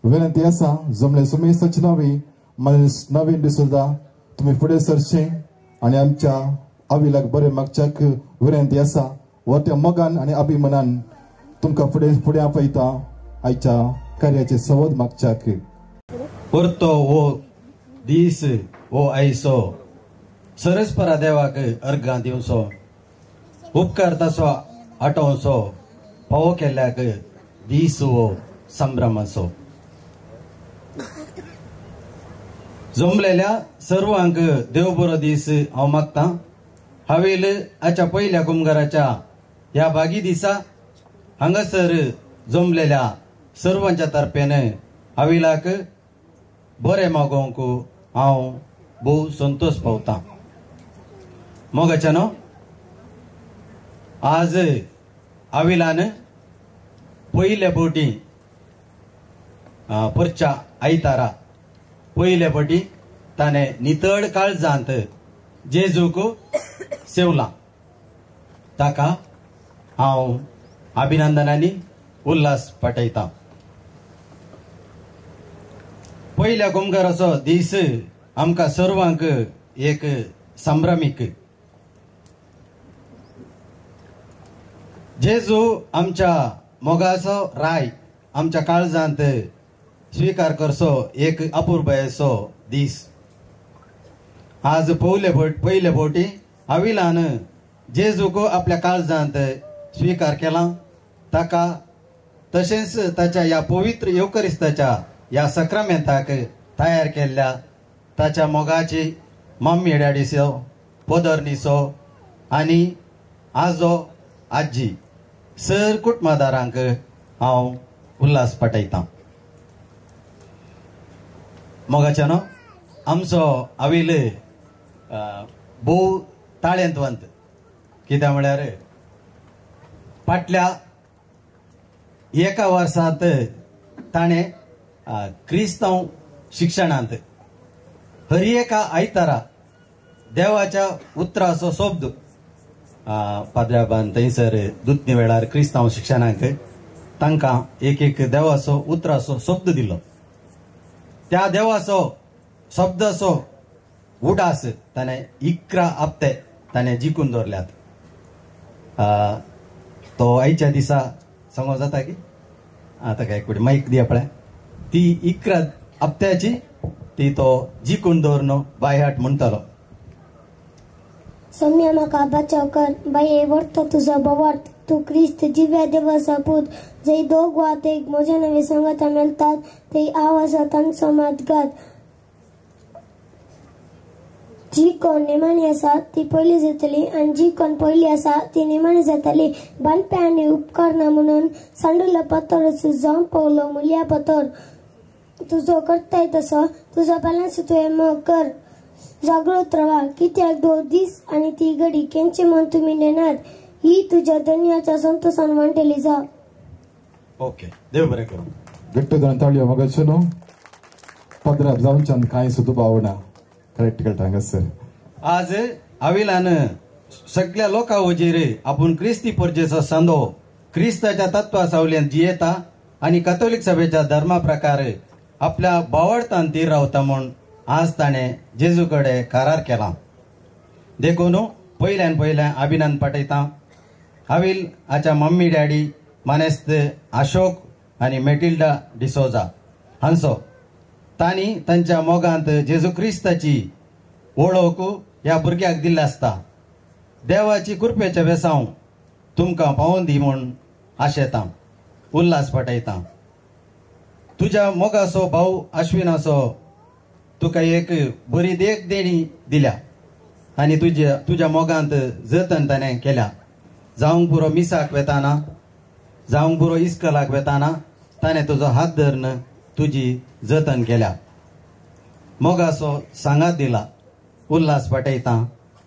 विनंती आसा जमले सुमेसाची नावी मनीस नवीन डिसोजा तुम्ही फुडें सरचे आणि आमच्या आविलाक बरे मागच्याक विनंती आसा व त्या मोगान आणि अभिमानान तुमकां फुडें आपयता आयच्या कार्याचे संवाद मागच्याक. परतो वो दीस वो आयसो सरस्परा देवाक अर्घां दिवचो, उपकार तसो आठवचो, फावो केल्याक दीस वो संभ्रमाचो. जमलेल्या सर्वांक देव बरो दीस हांव मागतां. हावेल आजच्या पयल्या कुंभाराच्या ह्या बागी दिसा हांगासर जमलेल्या सर्वांच्या तर्फेन हावेलाक बरें मागोवंक हांव भोव संतोष पावतां. मोगाच्यानो आज आविलान पयले फावटी परच्या आयतारा पयले फावटी ताणें नितळ काळजांत जेजूक सेवला. ताका हांव अभिनंदनांनी उल्हास पाठयतां. पयल्या कुंभाराचो दीस आमकां सर्वांक एक संभ्रमीक. जेजू आमच्या मोगाचो राय आमच्या काळजांत स्वीकार करचो एक अपूर्वसो दीस. आज पयले फावटी आविलान जेजूक आपल्या काळजांत स्वीकार केला. ताका तशेंच ताच्या ह्या पवित्र येवकरिस्ताच्या ह्या सक्रामेंताक तयार केल्ल्या ताच्या मोगाची मम्मी डॅडीचो पोदरनीचो आनी आजो आजी सर कुटुंबादारांक हांव उल्हास पाठयतां. मोगाच्यानो आमचो आविल भोव ताळेंतवंत. कित्याक म्हळ्यार फाटल्या 1 वर्सांत ताणें क्रिस्तांव शिक्षणांत हर एका आयतारा देवाच्या उतराचो शब्द पाद्र्याबान थंयसर दुतनी वेळार क्रिस्तांव शिक्षणाक तांकां एक देवाचो उतराचो शब्द दिलो. त्या देवाचो शब्दाचो उडास ताणें 11 हप्ते ताणें जिखून दवरल्यात. तो आयच्या दिसा सांगो जाता की आतां काय एक माईक दिया पळय ती 11 हप्त्याची ती तो जिखून दवरनो बायहाट म्हणटालो. सम्या म्हाका बचाव कर, बाये वर्थ तुझा बवार्थ, तू क्रिस्त दिव्या देवाचा पूत. जय दोग वात एक म्हज्या नवे संगता मेळटात, ते आवाजात तांचो मातगात. जी कोण निमाणी आसा ती पयली जातली आनी जी कोण पयली आसा ती निमाणी जातली. बांदपे आनी उपकार ना म्हणून सांडुला पत्तर जावन पवलो मुल्या पत्तर. तुजो करताय तसो तुजो बालांस तुवें मोग कर. जागृत राहा कित्याक 2 दीस आणि 3 घडी केंचे मन तुम्ही नेणार ही तुझ्या दुनियाच्या संतोषान वांटेली जा. ओके देव बरें करूं. गट्टुदन ताळयो मगचनो पदराब जावन चंद कांय सुद्दां पावना प्रॅक्टिकल हांगासर. आज अविलान सगळ्या लोकां वजेर आपूण क्रिस्ती परजेचो संदो क्रिस्ताच्या तत्वा सावल्यान जियेता आनी कॅथोलिक सभेच्या धर्मा प्रकार आपल्या बावडतान तीर रावता म्हूण आज ताणें जेजू कडेन करार केला. देखून पयल्यान अभिनंदन पाठयता. अविल हाच्या मम्मी डॅडी मानेस्त अशोक आनी मेटिल्डा डिसोजा हांचो तांणी तांच्या मोगांत जेजू क्रिस्ताची वळख ह्या भुरग्याक दिल्ली आसता. देवाची कृपेच्या वेसांव तुमकां पावोवन दी म्हूण आशेता उल्हास पाठयता. तुज्या मोगाचो भाऊ अश्विनाचो तुका एक बरी देणी दिल्या आनी तुज्या मोगांत जतन ताणें केल्या. जावंक पुरो मिसाक वेताना जावंक पुरो इस्कलाक वेताना ताणें तुजो हात धरून तुजी जतन केल्या. मोगाचो सांगात दिला उल्हास पाठयता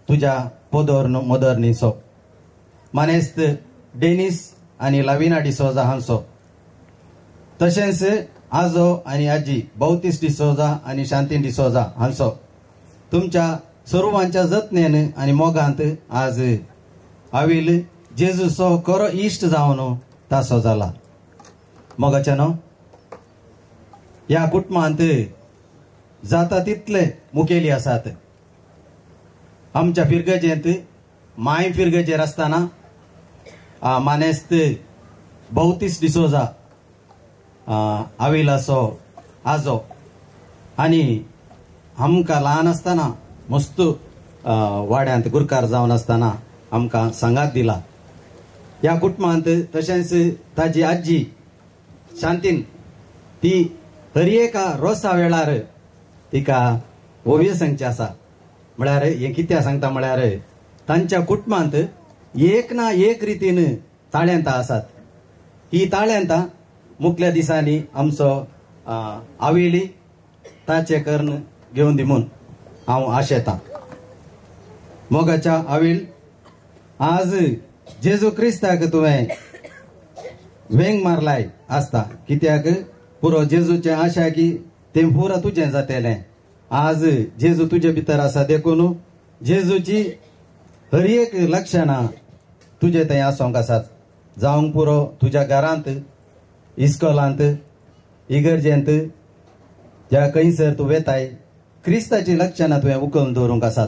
तुज्या पोदोर मोदरनीचो. मानेस्त डेनिस आनी लाविना डिसोजा हांचो तशेंच आजो आनी आजी बौतीस डिसोजा आनी शांतीन डिसोजा हांचो तुमच्या सर्वांच्या जतनेन आनी मोगांत आज अविल जेजूचो खरो इश्ट जावन तासो जाला. मोगाच्यानो ह्या कुटुंबांत जाता तितले मुखेली आसात. आमच्या फिरगजेंत माय फिरगजेर आसतना मानेस्त बौतीस डिसोजा अविलाचो आजो आनी आमकां ल्हान आसतना मस्त वाड्यांत गुरकार जावन आसतना आमकां सांगात दिला. ह्या कुटुंबांत तशेंच ताजी आजी शांतीन ती हर एका रोसा वेळार तिका ओव्य सांगचे आसा. म्हळ्यार हें कित्याक सांगता म्हळ्यार तांच्या कुटुंबांत एक ना एक रितीन ताळ्यांतां आसात. ही ताळ्यांतां मुखल्या दिसांनी आमचो अविली ताचे कर्ण घेवन दी म्हूण हांव आशेतां. मोगाच्या अविल आज जेजू क्रिस्ताक तुवें वेंग मारलाय आसता कित्याक पुरो जेजूचें आशा की तें पुरो तुजें जातलें. आज जेजू तुजे भितर आसा देखून जेजूची हर एक लक्षणां तुजे थंय आसोंक आसात. जावंक पुरो तुज्या घरांत इस्कॉलांत इगर्जेंत ज्या खंयसर तूं वेताय क्रिस्ताची लक्षणां तुवें उखलून दवरूंक आसात.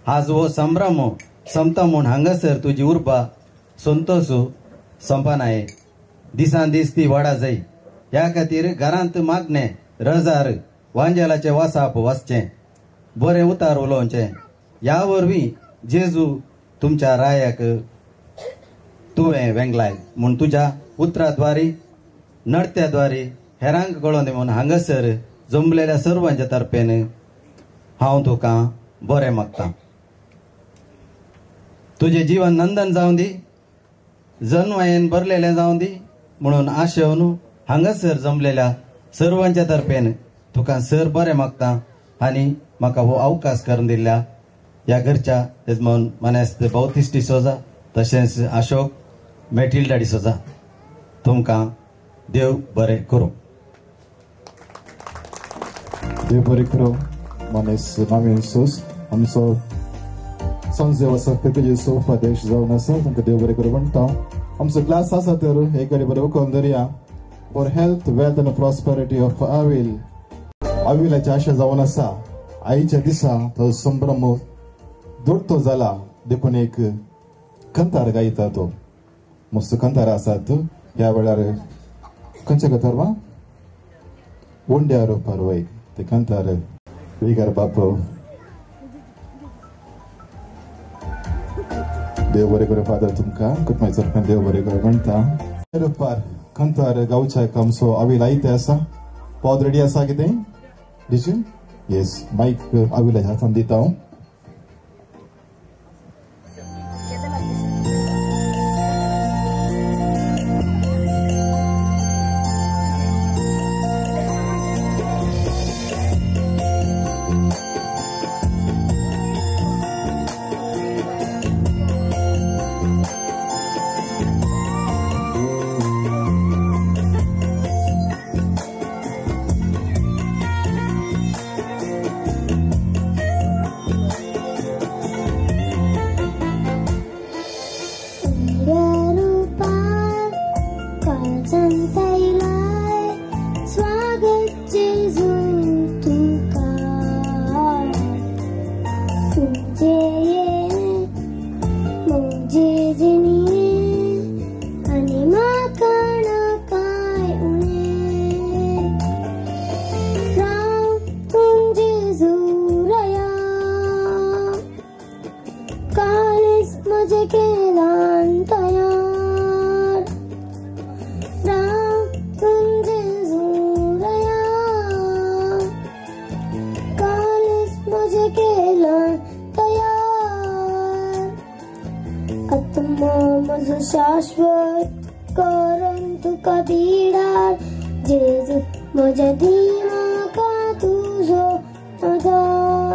आज हो संभ्रम संपता म्हूण हांगासर तुजी उर्बा संतोश संपनाये दिसान दीस ती वाडा जाय. ह्या खातीर घरांत मागणें रजार वांजेलाचें वासाप वाचचें बरें उतार उलोवचें. ह्या वरवीं जेजू तुमच्या रायाक तुवें वेंगलाय म्हूण तुज्या उतराद्वारी नडत्याद्वारी हेरांक कळोवन दी म्हूण हांगासर जमलेल्या सर्वांच्या तर्फेन हांव तुका बरें मागतां. तुजें जीवन नंदन जावं दी जन्मायेन भरलेलें जावं दी म्हणून आशेवन हांगासर जमलेल्या सर्वांच्या तर्फेन तुका सर बरें मागतां आनी म्हाका हो अवकाश करून दिल्ल्या ह्या घरच्या यजमान मानेस्त बौतीस डिसोजा तशेंच अशोक मेटिल्डा डिसोजा तुमकां देव बरें करूं. देव बरें करूं. मानेस नावें सोस आमचो संजय वसा पेजेचो उपाध्यक्ष जावन आसा तांकां देव बरें करूं म्हणटा. आमचो क्लास आसा तर एक गाडी बरें उखलून दवरया. फॉर हेल्थ वेल्थ आनी प्रॉस्पेरिटी ऑफ अविलाची आशा जावन आसा. आयच्या दिसा तो संभ्रम दोडतो जाला देखून एक कंतार गायता. तो मस्त कंतार आसात. ह्या वेळार खंयचे कंतार वा वोंड्यार परवय ते कंतार वेगार बाप देव बरें करूं. फादर तुमकां कुटुंबाच्या तर्फेन देव बरें करूं म्हणटा. कंतार गांवच्या आमचो अविल आयते आसा. पद रेडी आसा कितें डिजू येस मायक अविलाच्या हातान दिता हांव. माझं शाश्वत करून तुका दिडार जेजू म्हज्या दिमाका तुजो आदार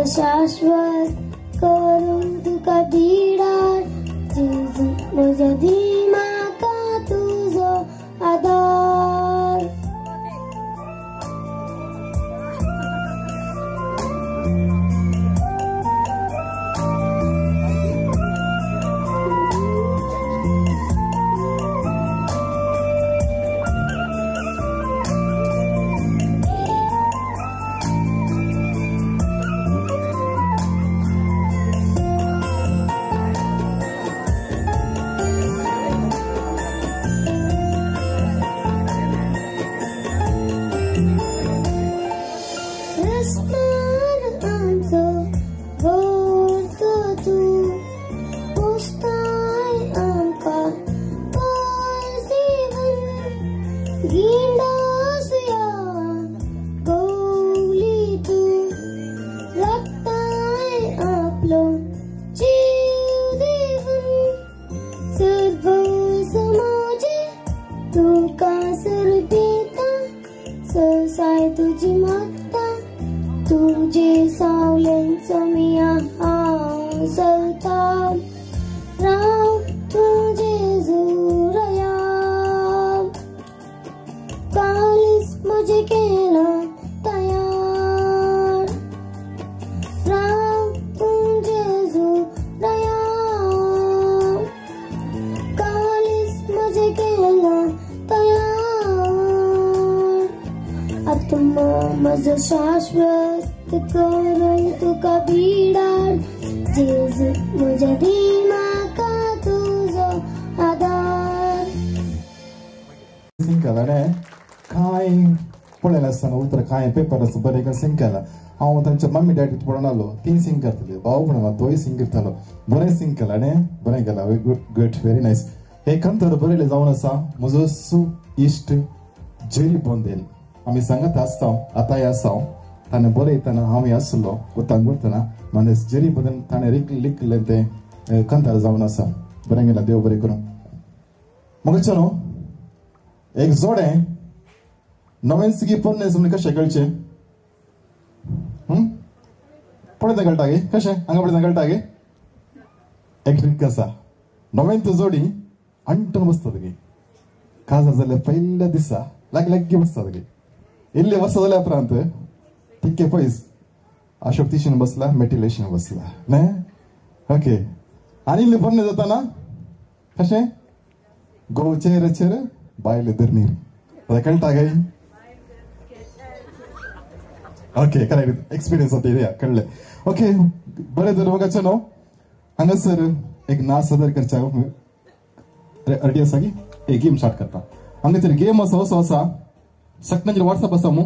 शाश्वत करून तुका दिडार जेजू म्हज्या दिमाका तुजो आदार माझं शाश्वत करून तुका दिडार जेजू म्हज्या दिमाका तुजो आदार सिंग केला कांय पळयलें आसतना उतर कांय पेपर आसा बरें सिंग केला हांव तांच्या मम्मी डॅडी पळोवन आलो तीन सिंग करतले भाव म्हणून तोय सिंग करतालो बरें सिंग केला बरें केला गुड व्हेरी नायस हे कंतर बरयलें जावन आसा म्हजो इश्ट जेरी बोंदेल आमी सांगत आसता आतांय आसा ताणें बरयतना हांवूय आसलो कोताक वतना माने जेरी बदल ताणें लिखलें तें कंतार जावन आसा बरें गेलां देव बरें करूं मगचो न्हू एक जोडें नवें सिगी पोरणे समजें कशें कळचें पळयता कळटा गे कशें हांगा पळयता कळटा गे एक ट्रिक आसा नवें तूं जोडी अंटून बसता गे काजार जाल्यार पयल्या दिसा लागीं बसता गे इल्ले वर्सां जाल्या उपरांत तितके पयस अशोक्तीशन बसला मेटिलेशन बसला न्हय ओके आनी इल्लें पोरणे जाताना कशें गोचेर बायल धरणीर कळटा गे ओके करेक्ट एक्सपिरियन्स होता कळलें ओके बरें तर बघाचें न्हू हांगासर एक नाच सादर करच्या रेडी आसा की एक गेम स्टार्ट करता हांगासर गेम असो आसा सकनाचेर वॉट्सअप आसा मू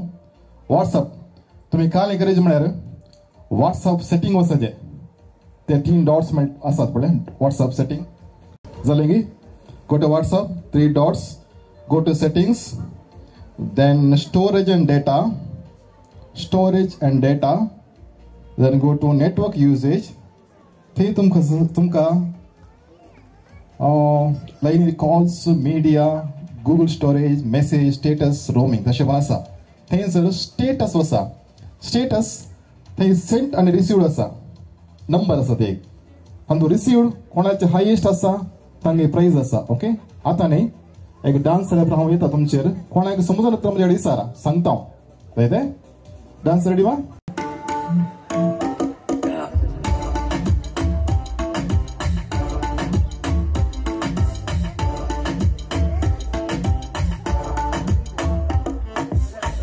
वॉट्सअप तुमी काल एनकरेज म्हळ्यार वॉट्सअप सेटिंग वचचें ते 3 dots में आसात पड़े WhatsApp setting जलेंगी go to WhatsApp 3 dots go to settings then storage and data then go to network usage थे तुमका line calls media Google storage message status roaming तशें पण आसा थंयसर status आसा status थंय sent and received आसा नंबर आसा ते आणि तो received कोणाचे हायेस्ट आसा तांगे प्राइज आसा ओके आता न्ही एक डान्स जाल्यार हांव येता तुमचेर कोणाक समजून तर म्हणजे इसारा सांगता हांव ते डान्स रेडी वा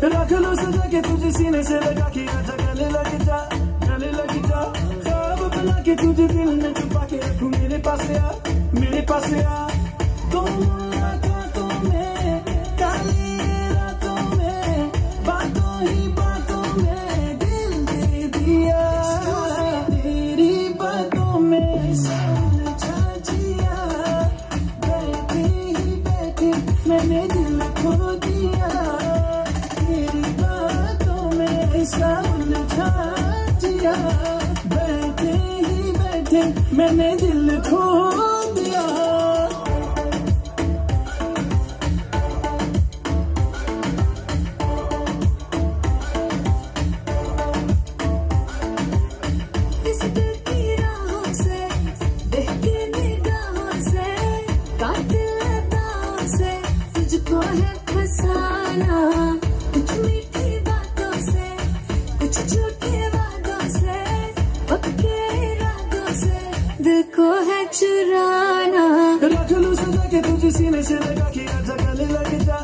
रख लो सजा के तुझे सीने से लगा के आजा गले लग जा ख्वाब बना के तुझे दिल में छुपा के रखूं मेरे पास आ तुम मुलाकातों में काली रातों में बातों ही बातों में दिल दे दिया तेरी बातों में समझा जिया बैठे ही बैठे मैंने दिल खो दिया ऐसा उलझा जिया बैठे ही बैठे मैंने दिल खो दिया इस दिल की राहों से बहके निगाहों से कातिल अदाओं से तुझको है फसाना कुछ मीठी बातों से कुछ झूठे वादों से पक्के इरादों से दिल को है चुराना रख लूं सजा के तुझे सीने से लगा के आजा गले लग जा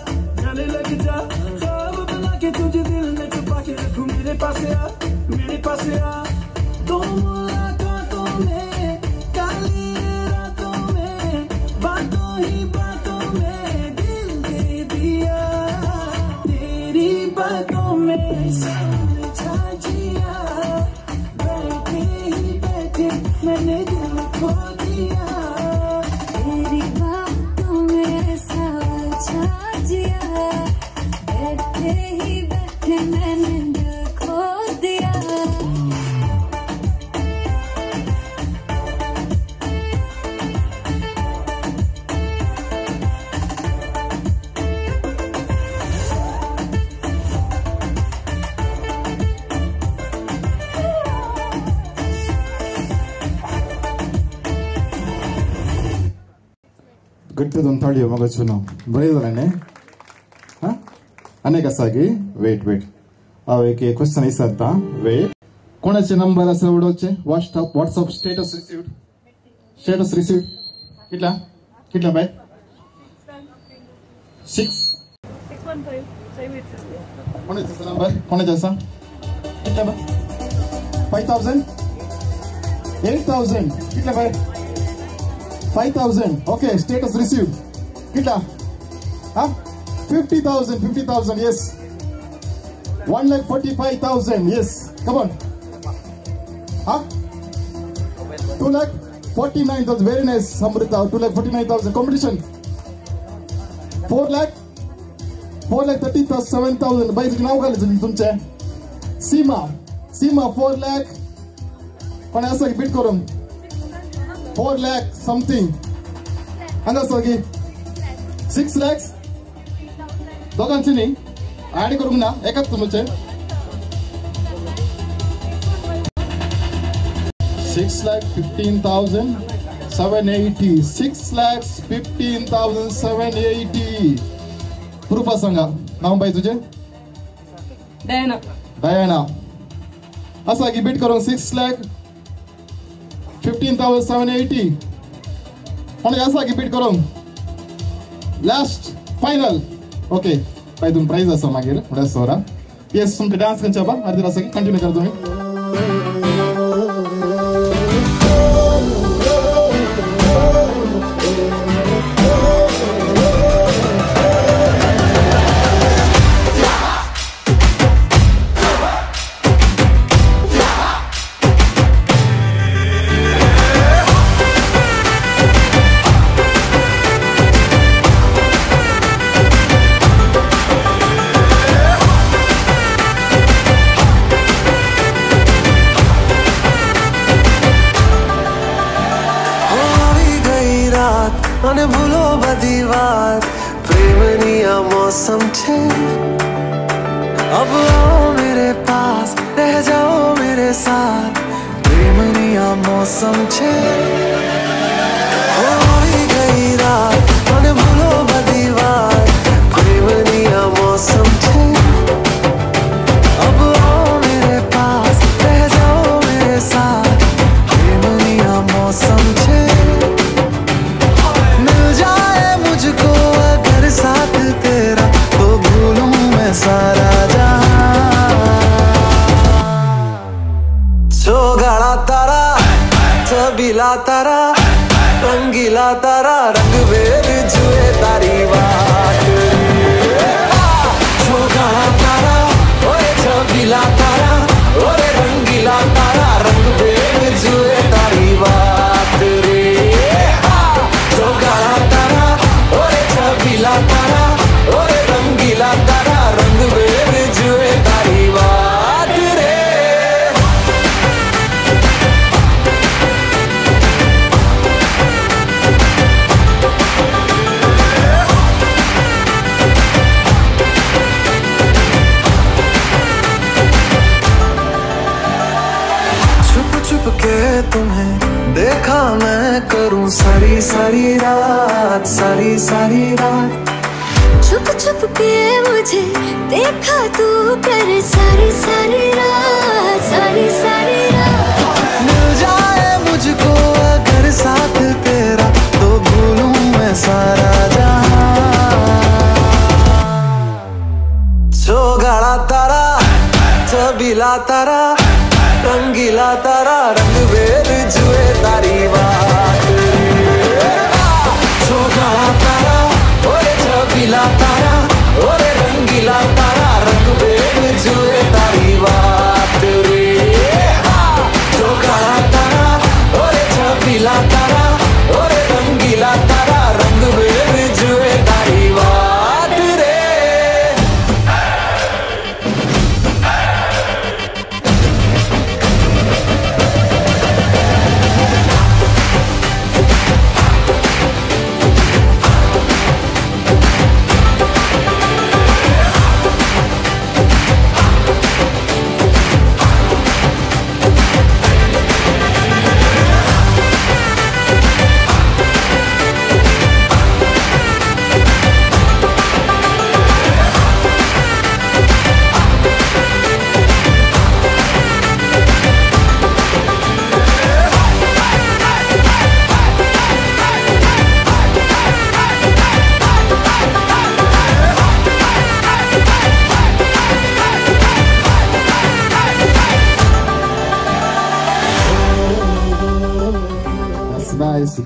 ख्वाब बना के तुझे दिल में छुपा के रखूं मेरे पास आ तुम मुलाकातों में काली रातों में बातों ही बातों में दिल दे दिया तेरी बातों में समझा जिया बैठे ही बैठे मैंने दिल खो दिया तेरी बातों में समझा जिया बैठे ही बैठे मैंने दिल खो दिया गट्टदೊಂದು ತಳಿಯೋ ಮಗಚುನು ಬರೀದರನೆ अनेक आसा की वेट हांव एक क्वेश्चन विचारता वेट कोणाचे नंबर आसा उडोवचे व्हॉट्सअप स्टेटस रिसीव्ड कितला बाय 6 कोणाचा नंबर कोणाचा आसा कितला बाय 5000 8000 कितला bye 5000 okay status received kitla 50,000 yes 1,45,000 yes come on 2,49,000 very nice Samrita 2,49,000 competition 4,37,000 बाईचे नाव काय तुमचे सीमा 4 lakh पण असं बीट करून 4 lakh something अंदर सगी 6 lakhs दोघांची नाही ऍड करून ना एकच तुमचे 6,15,780 6,15,780 प्रूफ सांगा नाव बाई तुझे डायना असा की बीट करून 6,15,780 आणि असा की बीट करून लास्ट फायनल ओके भाई तुम प्राइज असो मागीर थोड्या सोरा येस तुमचे डान्स करचा बा अर्धी असा की कंटिन्यू कर तुम्ही મને ભૂલો બધી વાત પ્રેમની આ મૌસમ છે अब आओ मेरे पास रह जाओ मेरे साथ प्रेमनी आ मौसम छे होई गई रात મને ભૂલો બધી વાત પ્રેમની આ મૌસમ છે अब आओ मेरे पास रह जाओ मेरे साथ प्रेमनी आ मौसम छे मिल जाए मुझको अगर साथ तेरा तो भूलूं मैं सारा गाड़ा तारा छबीला तारा रंगीला तारा रंग बेर जुए तारी बात गाड़ा तारा ओए छबीला तारा ओरे रंगीला तारा रंग बेर जुए तारी बात रे गाड़ा तारा ओरे छबीला तारा ओरे रंगीला तारा रंग बेर जुए तारी बात रे के तुम्हें देखा मैं करूं सारी सारी रात सारी सारी रात छुप छुप के मुझे देखा तू कर सारी सारी रात सारी सारी रात मिल जाए मुझको अगर साथ तेरा तो भूलूं मैं सारा जहां गाड़ा तारा छबीला तारा रंगीला तारा रंग बेर जुए तारी बात गाड़ा तारा ओरे छबीला तारा ओरे रंगीला तारा रंग बेर जुए तारी बात रे गाड़ा तारा ओरे छबीला तारा ओरे रंगीला तारा रंग बेर जुए तारी बात रे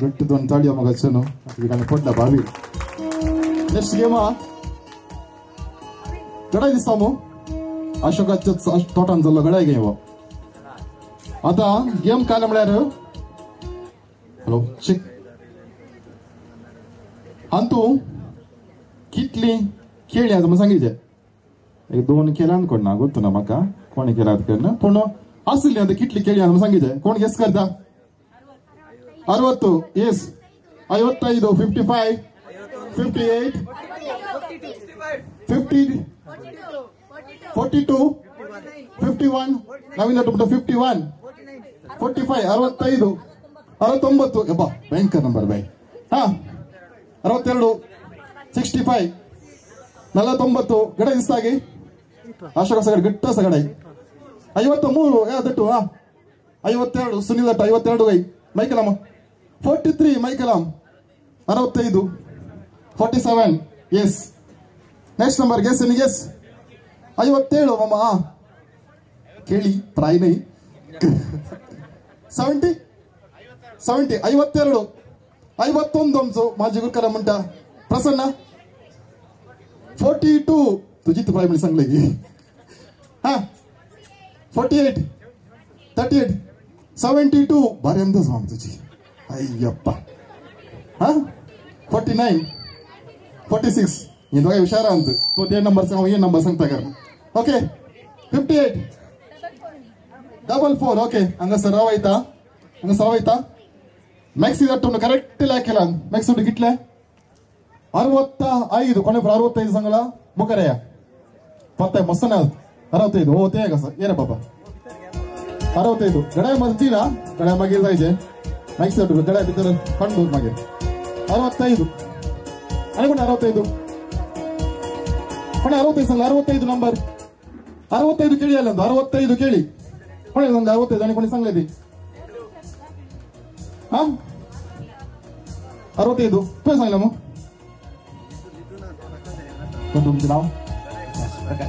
गट्ट दोन ताळयो मग चनो तिकडे पडला बावी नेक्स्ट गेम गडाय दिसतामो अशोकाच्या तोटान जाल्लो गडाय गेम आता गेम काय म्हळ्यार हॅलो चेक अंतू कितली खेळ्ळी आता सांगितले एक दोन केला अನ್ಕೊಂಡ ಗೊತ್ತು ना म्हाका कोणी केला ಅದನ್ನ पूण असली आता कितली खेळ्ळी आता सांगितले कोण गेस करता 60 yes 55 55 58 50 42 51 ನವೀನ 51 45 65 69 ಯಪ್ಪ ಭಯಂಕರ ನಂಬರ್ ಬೈ ಹಾ 62 65 49 ಗಡ ಇಸ್ತಾಗಿ ಅಶೋಕ ಸಗಡ ಗಟ್ಟ ಸಗಡ 53 ದಟ್ಟು 52 ಸುನಿಲ್ ದಟ್ಟ 52 ಗೈ ಮೈಕಲಮ್ಮ 43 ಮೈಕಲಮ್ 65 47 yes next number guess any guess 57 ಮಮ್ಮ ಕೇಳಿ ಟ್ರೈ ನೈ 70 52 51 ಅಂಸು ಮಾಜಿ ಗುರುಕಲ ಮುಂಟ ಪ್ರಸನ್ನ 42 तुझी तो प्राइमरी सांगले की हा 48 38 72 भारी अंदाज माम तुझी अय्यप्पा हा 49 46 ये दोघे हुशार अंत तो ते नंबर सांग ये नंबर सांगता कर ओके 58 44 ओके अंग सराव आयता ಮ್ಯಾಕ್ಸ್ ಇದಟ್ಟು ಕರೆಕ್ಟ್ ಹಾಕಿಲ್ಲ ಮ್ಯಾಕ್ಸ್ ಉಂಟು ಗಿಟ್ಲೆ 65 ಕೊನೆ 65 ಸಂಗಲ ಮುಖರೆಯ ಪತ್ತೆ ಮಸ್ತನ 65 ಓ ತೇಗ ಸರ್ ಏನ ಪಾಪ 65 ಗಡೆ ಮಸ್ತೀರಾ ಗಡೆ ಮಗಿರ್ ಇದೆ ಮ್ಯಾಕ್ಸ್ ಇದಟ್ಟು ಗಡೆ ಬಿದ್ದರೆ ಕಂಡು ಮಗಿರ್ 65 ಅನ್ಕೊಂಡು 65 ಕೊನೆ 65 ಸಂಗಲ 65 ನಂಬರ್ 65 ಕೇಳಿ ಅಲ್ಲ 65 ಕೇಳಿ ಕೊನೆ ಒಂದು 65 ಅನ್ಕೊಂಡು ಸಂಗಲೇದಿ ಹಾ 65 तो सांगितलं मग तुमचं नाव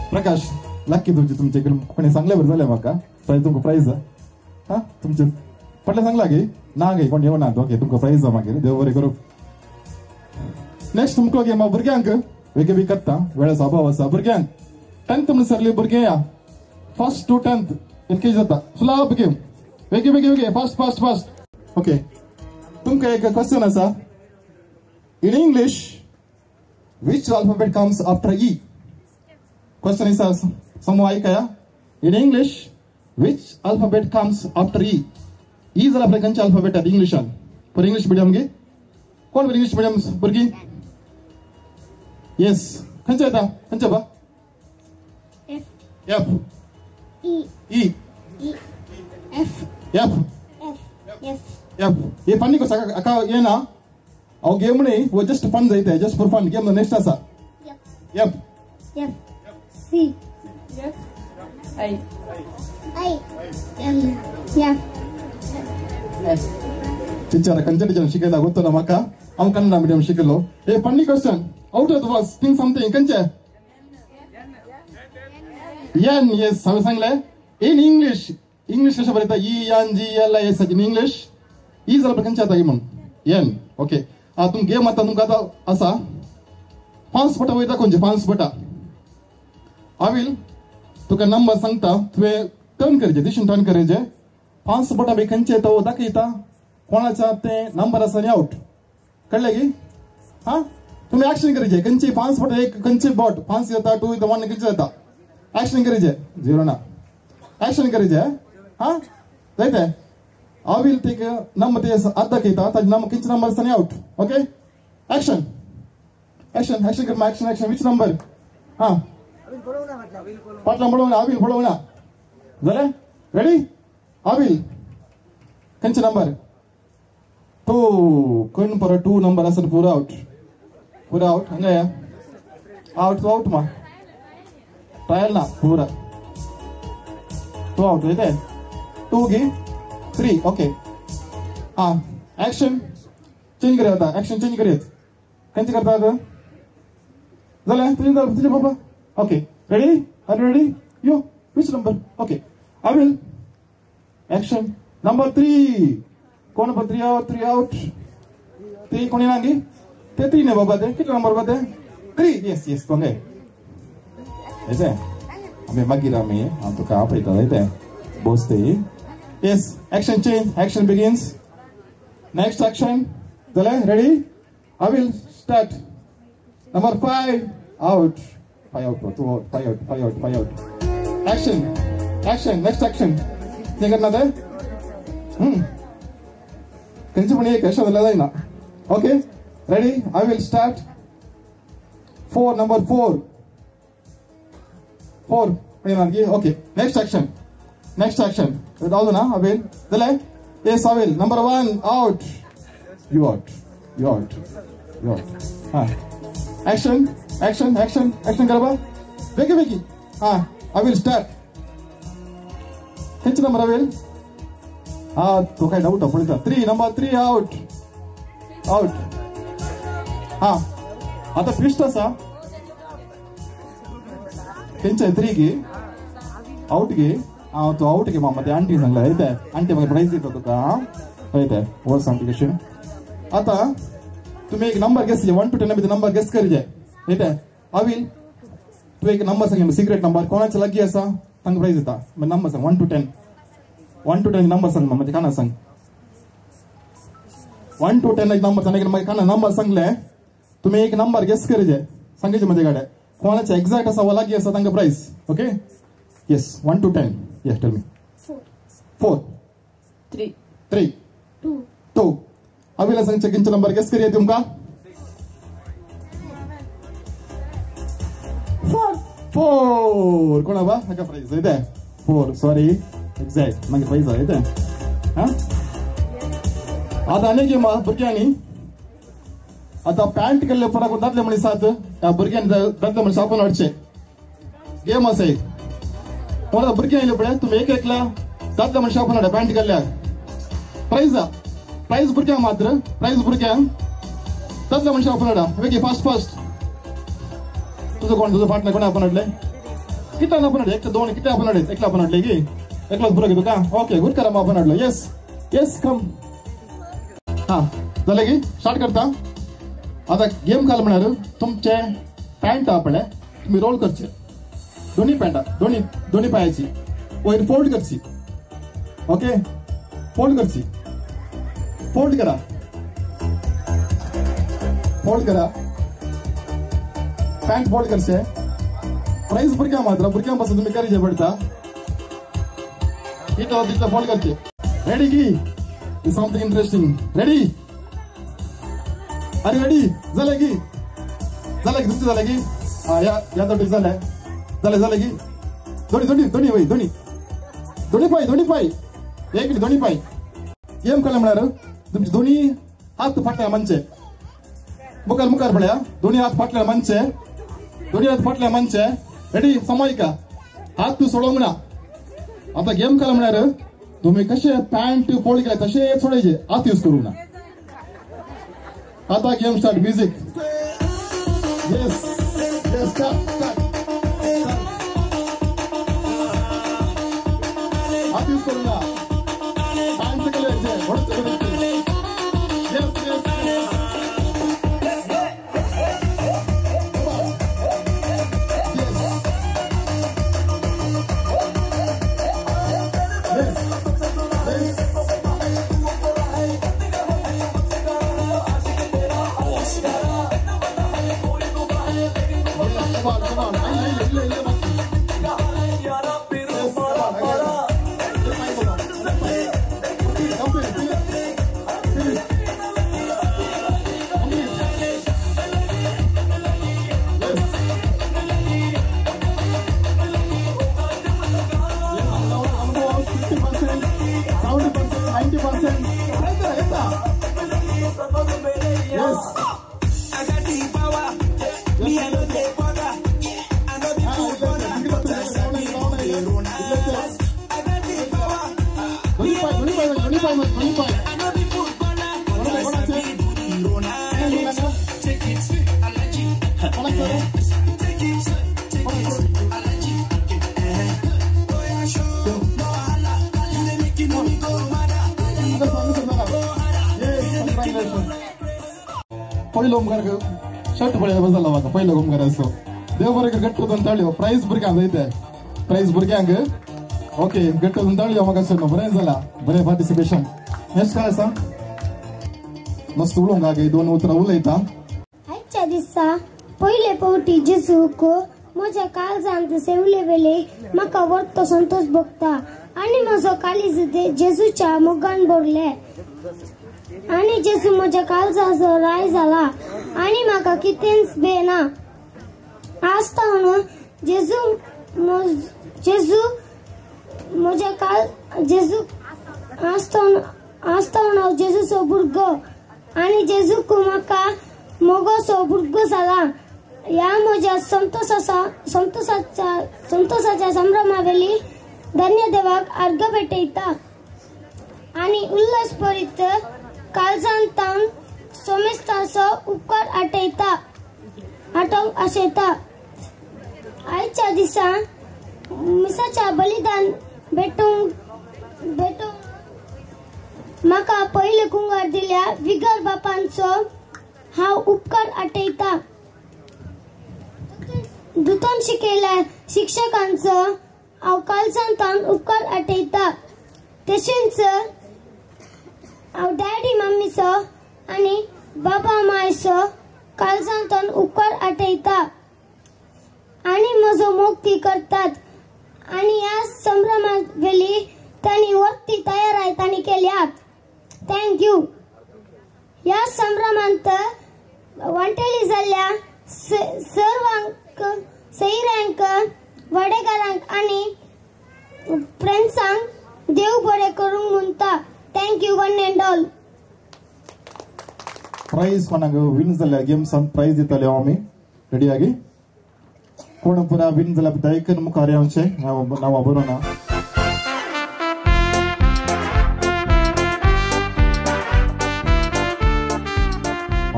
प्रकाश नक्की तुमच्या इकडे कोणी चांगल्या बरं झालं मग का प्राईज तुमचं प्राईज हा तुमचे पटलं चांगला गे ना गे कोण येऊ ना ओके तुमचं प्राईज मागे देव बरे करू नेक्स्ट तुमको गे मग भुरग्यांक वेगळे बी करता वेळेचा अभाव असा भुरग्यांक 10th म्हणून सरले भुरगे या 1st to 10th एलकेजी जाता सुलाभ गेम वेगळे फास्ट ओके तुमका एक क्वेश्चन असा in English which alphabet comes after E question is समूह ऐकया in English which alphabet comes after E E जर आपल्या कंचे alphabet आहे इंग्लिशान पर इंग्लिश मीडियम गे कोण बर इंग्लिश मीडियम भुरगी yes कंचे येता कंचे बा F E F ये पानी को सका अका ये ना और गेम नहीं वो जस्ट फन जाते हैं just for fun game the next आसा F C I M F teacher कंचे टीचर शिकायला ಗೊತ್ತು ನಮ್ಮ ಅಕ್ಕ ಅವನು ಕನ್ನಡ ಮೀಡಿಯಂ ಶಿಕलो a funny question out of the box think something कंचे N yes सगळे सांगले इन इंग्लिश कशा बरता E N G L I S in English E जरा कंचे आता म्हणून N ओके तुम गेम आता तुमका आता असा 5 पटा वयता कोणचे 5 पटा आविल तुका नंबर सांगता तुवे टर्न करजे दिशून टर्न करजे 5 पटा बे कंचे तो दाखयता कोणाचा ते नंबर असा आउट कळले की हा तुम्ही ऍक्शन करजे कंचे 5 पटा एक कंचे बॉट 5 येता 2 येता 1 किती येता ऍक्शन करजे 0 ना ऍक्शन करजे हा जायते आविल ते नंबर ते अर्धा घेता ताज नंबर किती नंबर असताना आउट ओके ऍक्शन कर ऍक्शन विच नंबर हा पाटला बडवना आविल बडवना झाले रेडी आविल कंचे नंबर 2 कोण पर 2 नंबर असन पूरा आउट हंगे आउट मा ट्रायल ना पूरा 2 आउट येते 2 गे 3 ओके हाँ एक्शन चेंज करे होता एक्शन चेंज करेत कंचे करता आता झाले तुझे बाबा okay ready are you ready yo which number okay I will action number 3 कोण नंबर 3 आउट 3 कोणी नांगी ते 3 ने बाबा ते किती नंबर बाबा 3 यस कोंगे ऐसे हमें मगिरा में हम तो का पैता देते बोसते Yes, action change. Action begins. Next action. Dale, ready? I will start. Number 5 out. 5 out. 2 out. 5 out. Action. Next action. Think another. कंचे पण एक अशा झाला ना Okay. Ready? I will start. 4. Number 4. 4. Okay. Next action. Without na Abil. Dale. Yes, Abil. Number 1 out. You out. हाँ. Action. करबा. Beki. हाँ. I will start. किती नंबर Abil? हाँ तो काय डाउट पडता 3 नंबर 3 out. हाँ. आता ट्विस्ट असा. किंचे 3 गे आउट गे तो आउट गे मामा ते आंटी सांगला येते आंटी मग प्राइस देतो तुका येते वर सांगते कशी आता तुम्ही एक नंबर गेस 1 to 10 मध्ये नंबर गेस करजे येते आविल तू एक नंबर सांग सिक्रेट नंबर कोणाचा लगी असा सांग प्राइस देता मग नंबर सांग 1 to 10 नंबर सांग म्हणजे काना सांग 1 to 10 एक नंबर सांग मग काना नंबर सांगले तुम्ही एक नंबर गेस करजे सांगायचे मध्ये गाड्या कोणाचा एक्झॅक्ट असा लगी असा सांग price okay Yes, 1 to 10. Yes, tell me. 4. 3. 2. अविला संघ चेकिंगचा नंबर गेस करूया तुमका 4 कोणा बा हाका प्राइस येते 4 सॉरी एक्झॅक्ट मागे प्राइस येते हा आता अनेक गेम भुरग्यांनी आता पॅन्ट केल्ले फरक दादले मनीस आहात त्या भुरग्यांनी दादले मनीस आपण हाडचे गेम आसा एक कोणा भुरगे आयले पळय तुम्ही एक एकला दादले मनीस आपण हाडा पॅन्ट केल्ल्याक प्राइज भुरग्यांक मात्र प्राइज भुरग्यांक दादले मनीस आपण हाडा वेगळी फास्ट तुझं पार्टनर कोण आपण हाडले कितल्यान आपण हाडले एक दोन कितले आपण हाडले एकला आपण हाडले की एकलाच भुरगे तुका ओके गुड करा आपण हाडलो येस कम हा जालें की स्टार्ट करता आता गेम काल म्हणल्यार तुमचे पॅन्ट आपले तुम्ही रोल करचे दोन्ही पॅन्टा दोन्ही पायाची वयर फोल्ड करची ओके फोल्ड करा पॅन्ट फोल्ड करचे प्राइस भुरग्यांक मात्र भुरग्यांपासून तुम्ही करचे पडता इथं तिथं फोल्ड करचे रेडी की समथिंग इंटरेस्टिंग रेडी अरे रेडी झालं की तुमचं झालं की या दोटी झालं की दोन्ही पाय एक दोन्ही पाय गेम केलं म्हणणार तुमचे दोन्ही हात फाटल्या मंचे मुखार पड्या दोन्ही हात फाटल्या मंचे रेडी समायिका हात तू सोडवंक ना आता गेम केलं म्हणणार तुम्ही कसे पॅन्ट फोल्ड केले तसे सोडायचे हात यूज करू ना आता game start music yes start हात यूज करू ना पॅन्ट केले पहिलो मुखार शर्ट पळय बसला म्हाका पहिलो मुखार असो देव बरें गट्ट करून ताळयो प्राइज भुरग्यांक जायते प्राइज भुरग्यांक ओके गट्ट करून ताळयो म्हाका सर बरें जाला बरें पार्टिसिपेशन नेक्स्ट काय आसा मस्त उलोवंक गे दोन उतरां उलयता आजच्या दिसा पयले फावटी जेजूक म्हज्या काळजांत सेवले वेले म्हाका वर्तो संतोष भोगता आनी म्हजो काळीज जेजूच्या मोगान भरले आणि जेजू म्हज्या काळजाचो राय जाला आणि म्हाका कितेंच बेना आसतना जेजू आसतना जेजूचो भुरगो आणि जेजूक म्हाका मोगोचो भुरगो जाला या म्हज्या संतोषाच्या संभ्रमावेली धन्य देवाक अर्घ भेटयता आणि उल्हास भरीत काळजांतान सोमेस्ताचो उपकार आठवंक आशेता आयच्या दिसा मिसाच्या बलिदान भेटूंक म्हाका पयले कुंगार दिल्या विगर बापांचो हांव उपकार आठयता दुतान शिकयल्या शिक्षकांचो हांव काळजांतान उपकार आठयता तशेंच हांव डॅडी मम्मीचो आनी बाबा मायचो काळजांतान उपकार आठयता आनी म्हजो मोग ती करतात आनी ह्या संभ्रमा वेली तांणी वखदी तयाराय तांणी केल्यात थँक्यू या संभ्रमांत वांटेली जाल्ल्या सर्वांक सैऱ्यांक वडेकारांक आणि फ्रेंड्सांक देव बरे करूंक म्हणटा. Thank you one and all. Prize ಕೊನಾಗ ವಿನ್ ಜಲ್ಲ ಗೇಮ್ಸ್ ಅಂತ ಪ್ರೈಸ್ ಇತ್ತಲ್ಲ ಆಮಿ ರೆಡಿ ಆಗಿ कोण पुरा विन जला दायकन मुखार आमचे नाव बरोना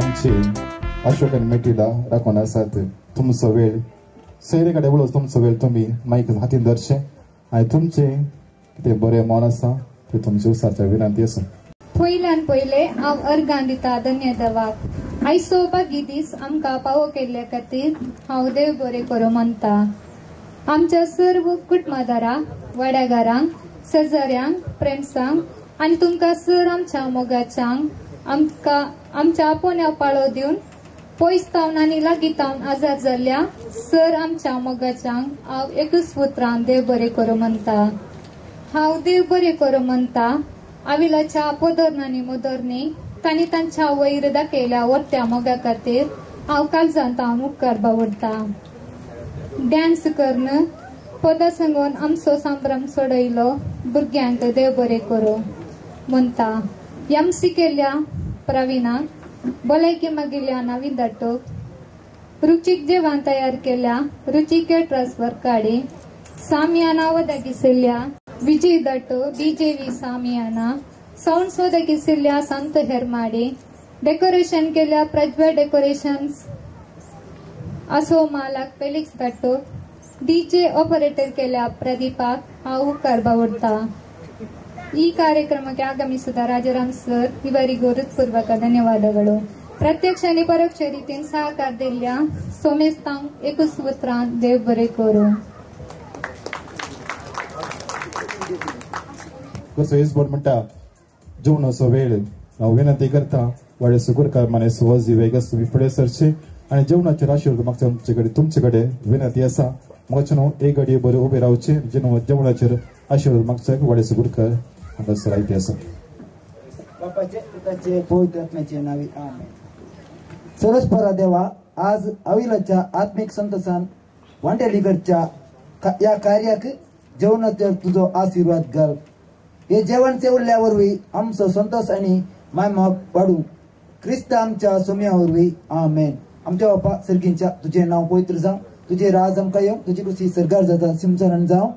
आमचे अशोकन मेटीला राखून आसात. तुमचो वेळ सैरे कडेन उलोवंक तुमचो वेळ तुमी माईक हातीन धरचे आनी तुमचे कितें बरें मन आसा ते तुमचे उसारच्या विनंती आसा. पयल्यान पयले हांव अर्गां दिता धन्यवाद. आयज सौभागी दीस आमकां पावो केल्ल्या खातीर हांव देव बरें करूं म्हणटा. आमच्या सर्व कुटुंबदारांक वाड्यागारांक शेजाऱ्यांक फ्रेंड्सांक आनी तुमकां सर आमच्या मोगाच्यांक आमकां आमच्या आपोवण्या पाळो दिवन पयस तावन आनी लागीं तावन आजार जाल्ल्या सर आमच्या मोगाच्यांक हांव एकूच उतरान देव बरें करूं म्हणटा. हांव देव बरें करूं म्हणटा. अविलाच्या पोदोरनांनी मोदोरनी तांणी तांच्या वयर दाखयल्या वर्त्या मोगा खातीर हांव काळजांत हांव उपकार बावडटा. डान्स करून पदां सांगून आमचो संभ्रम सोडयलो भुरग्यांक देव बरें करूं म्हणटा. एमसी केल्ल्या प्रवीणाक भलायकी मागिल्ल्या नवीन धाटूक रुचीक जेवण तयार केल्या रुचीक caterers वर्काडी सामियाना ಒದಗಿಸಿल्या Vijay that ಬಿಜೆವಿ सामियाना sound ಒದಗಿಸಿल्या Sant हेरमाडी decoration केल्या प्रज्वल डेकोरेशन्स असो मालक फेलिक्स दट्टू डीजे ऑपरेटर केल्या प्रदीपाक हांव उपकार बावडटा. ಈ ಕಾರ್ಯಕ್ರಮಕ್ಕೆ ಆಗಮಿಸಿದ ರಾಜಾರಾಮ್ ಸರ್ ಇವರಿಗೂ ಹೃತ್ಪೂರ್ವಕ ಧನ್ಯವಾದಗಳು. ಪ್ರತ್ಯಕ್ಷ आणि ಪರೋಕ್ಷ ರೀತಿಯಿಂದ ಸಹಕಾರ दिल्या सोमेश तांग एकूच उतरान देव बरें करूं. कसो येसबोट म्हणटा जेवणाचो वेळ हांव विनंती करता वाडे सुकुरकार मानेस वजी वेगस तुम्ही फुडें सरचे आनी जेवणाचेर आशिर्वाद मागचे तुमचे कडेन विनंती आसा. मागचे न्हू एक घडये बरें उबे रावचे जेवणाचेर आशिर्वाद मागचे वाडे सुकुरकार हांगासर आयती आसा. बापाचे पिताचे पवित्र आत्म्याचे नावे आमेन. सरस्परा देवा आज अविलाच्या आत्मिक संतसान वांटेलीगडच्या या कार्याक जेवणाचेर तुझो आशीर्वाद घाल. हे जेवण सेवल्यावरवी आमचो संतोष आणि मायमाप वाढू क्रिस्त आमच्या सोम्यावरवी आमेन. आमच्या बापा सर्गींच्या तुझे नाव पवित्र जावं तुझे राज आमकां येवं तुझी कृषी सरकार जाता सिमसरान जावं.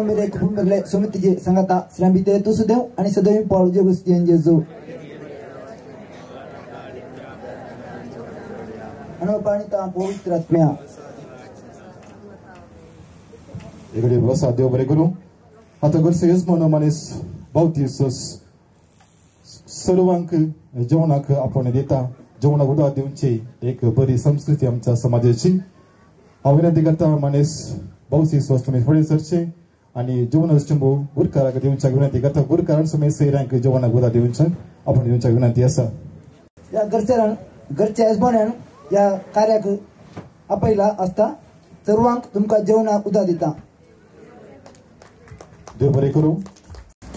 मेरे कुटुंबातले समितीचे सांगाता श्रांबिते तुसू देव आणि सदैव पाळ जेगुस्ती जेजू अनपाणिता पवित्र आत्म्या इकडे बसा देव बरें करूं. आता घरचे येजमान मनीस भोवती सर्वांक जेवणाक आपण दिता. जेवणाक उदक दिवची एक बरी संस्कृती आमच्या समाजाची. हांव विनंती करता मनीस भोवती स्वस्त तुमी फुडें सरचे आनी जेवणाचो चिंबू गुरकाराक दिवच्याक विनंती करता. गुरकारान समेत सैऱ्यांक जेवणाक उदक दिवच्याक आपण दिवच्याक विनंती आसा. या घरच्या येजमान्यान या कार्याक आपयला असता सर्वांक तुमकां जेवणाक उदक दिता. देव बरें करूं.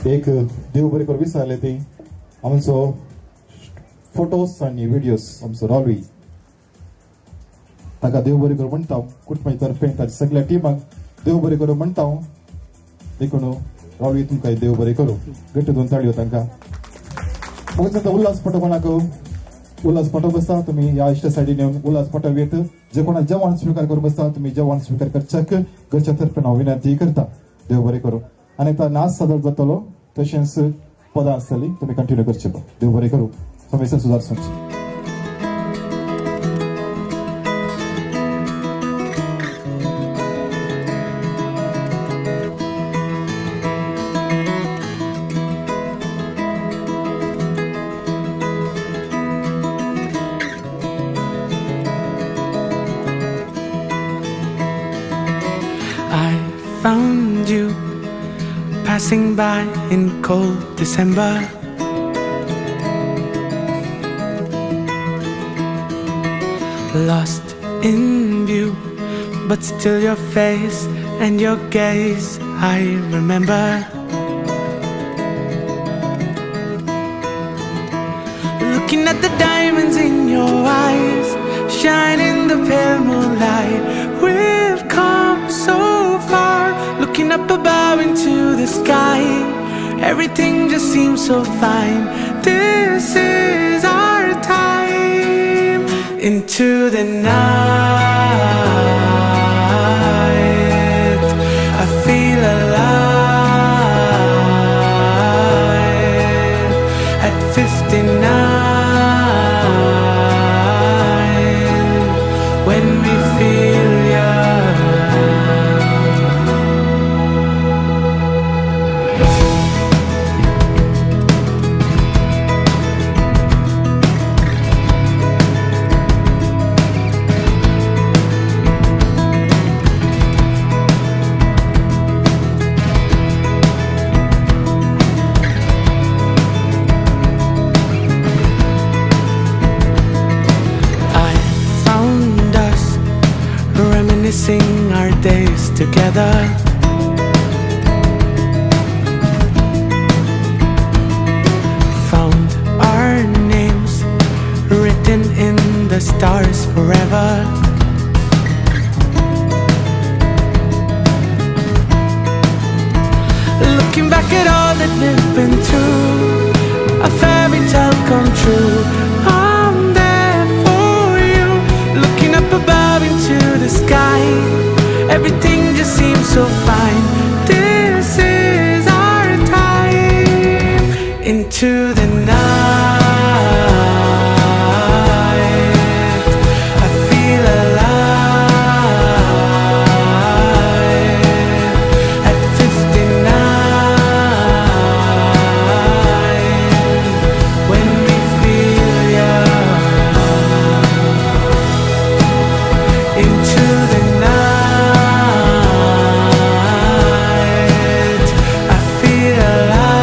एक देव बरें करूं विसरले ती आमचो फोटोस आनी व्हिडियोस आमचो रावी ताका देव बरें करूं म्हणटा. कुटुंबा तर्फे ताच्या सगळ्या टिमाक देव बरें करूं म्हणटा. देखून रावी तुमकां देव बरें करूं. गट्ट दोन ताळयो तांकां. मग उल्हास पटो कोणाक उल्हास पटो बसता तुम्ही या इष्ट सायडीन येवन उल्हास पटो येत. जे कोणा जेवण स्वीकार करूं बसता तुम्ही जेवण स्वीकार करच्याक घरच्या तर्फे हांव विनंती करता. देव बरें करूं. आनी एकदा नाच सादर जातलो तशेंच पदां आसतलीं तुमी कंटिन्यू करचे. देव बरें करूं. समेसन सुदार सोंचे. Found you passing by in cold December. Lost in view, but still your face and your gaze I remember looking at the diamonds in your eyes, shine in the pale moonlight. We've come so far, looking up above into the sky. Everything just seems so fine. This is our time. Into the night, I feel alive. At 59, when we feel young. Reminiscing our days together. Found our names written in the stars forever. Looking back at all that we've been through, a fairy tale come true. I'm there for you, looking up above into the sky. Everything just seems so fine. This is our time. Into the night, I feel alive. At 59, when we feel young. Into the night, I feel alive.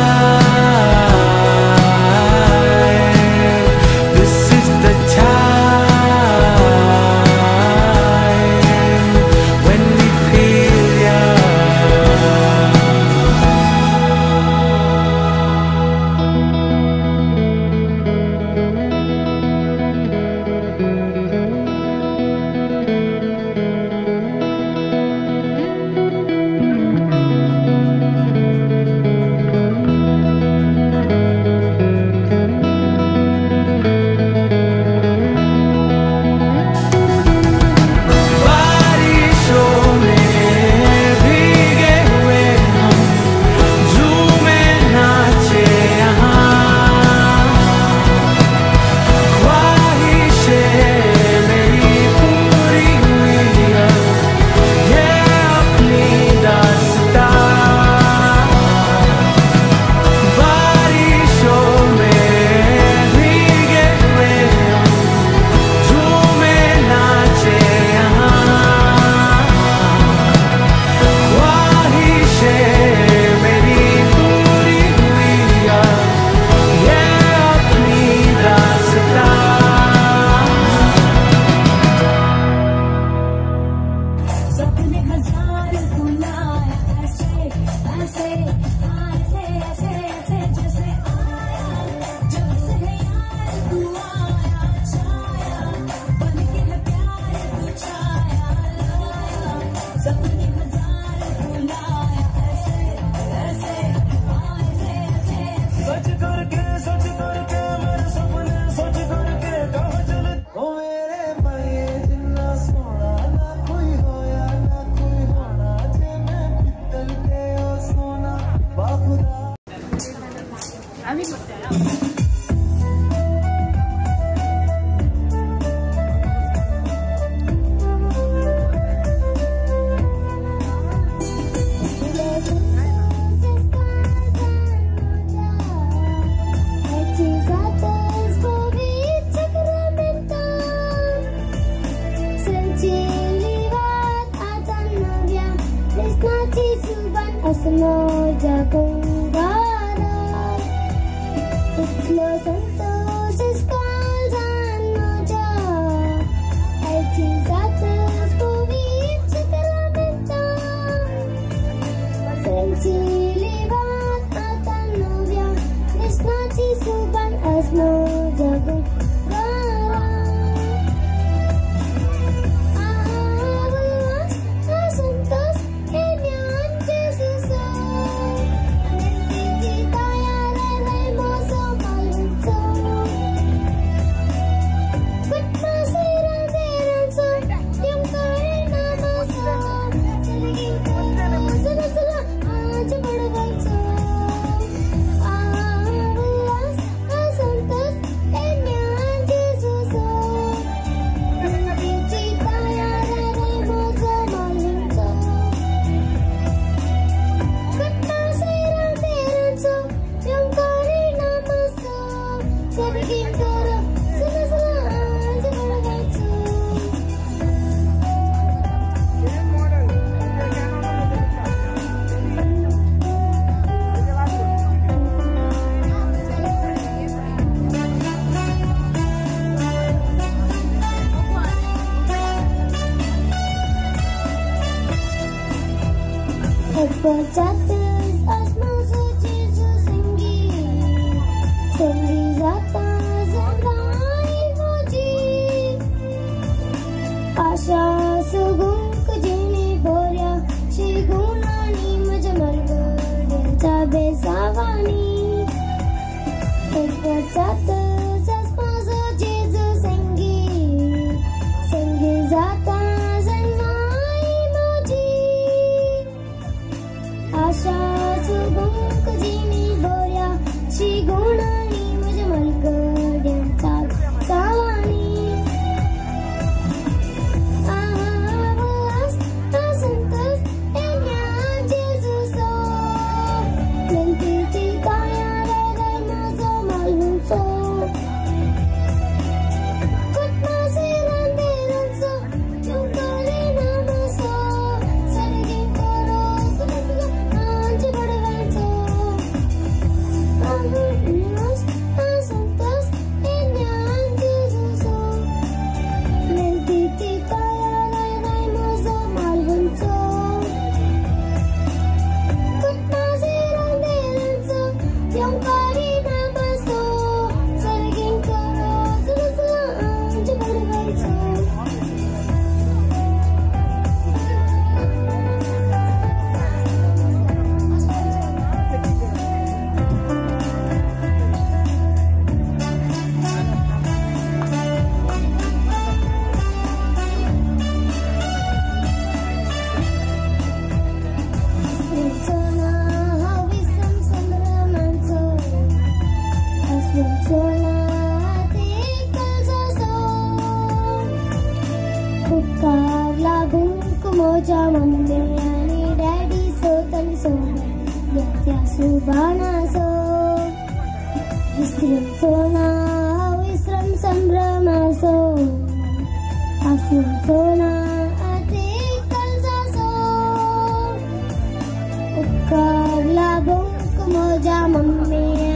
This is the time when we feel libat akan nubia Desnaci suban asmo jago garang Awas asuntos enyan Jesus Nanti kita ya relay moso malunso But masiran deran so Yung kare nama so Saliging ko Sala aja badawanso Awas asuntos enyan Jesus Nanti kita ya relay moso malunso But masiran deran so Yung kare nama so Saliging ko Sala aja badawanso Pagpacates asma suci sesenggi Senggi zata zanai muji Asha sugung kejini borya Shigunani majamalga Cabe savani Pagpacates asma suci sesenggi Senggi zata zanai muji Asha subung kejini borya Shigunani majamalga Cabe savani Awas asuntos enyan Jesus Nanti kita ya relay moso malunso Kut masiran deran so Yung kali nama so Saliging koro Sula anja badawanso Awas asuntos enyan Jesus Nanti kita ya relay moso malunso Kut masiran deran so Yung kali nama so Saliging koro Sula anja badawanso Aswantona hawisam sandramanso Aswantona tikal saso Pukkar lagung kumoja mamme ani daddy so tani so Yatya subana so Aswantona hawisam sandramanso Aswantona tikal saso Pukkar labong kumoja mamme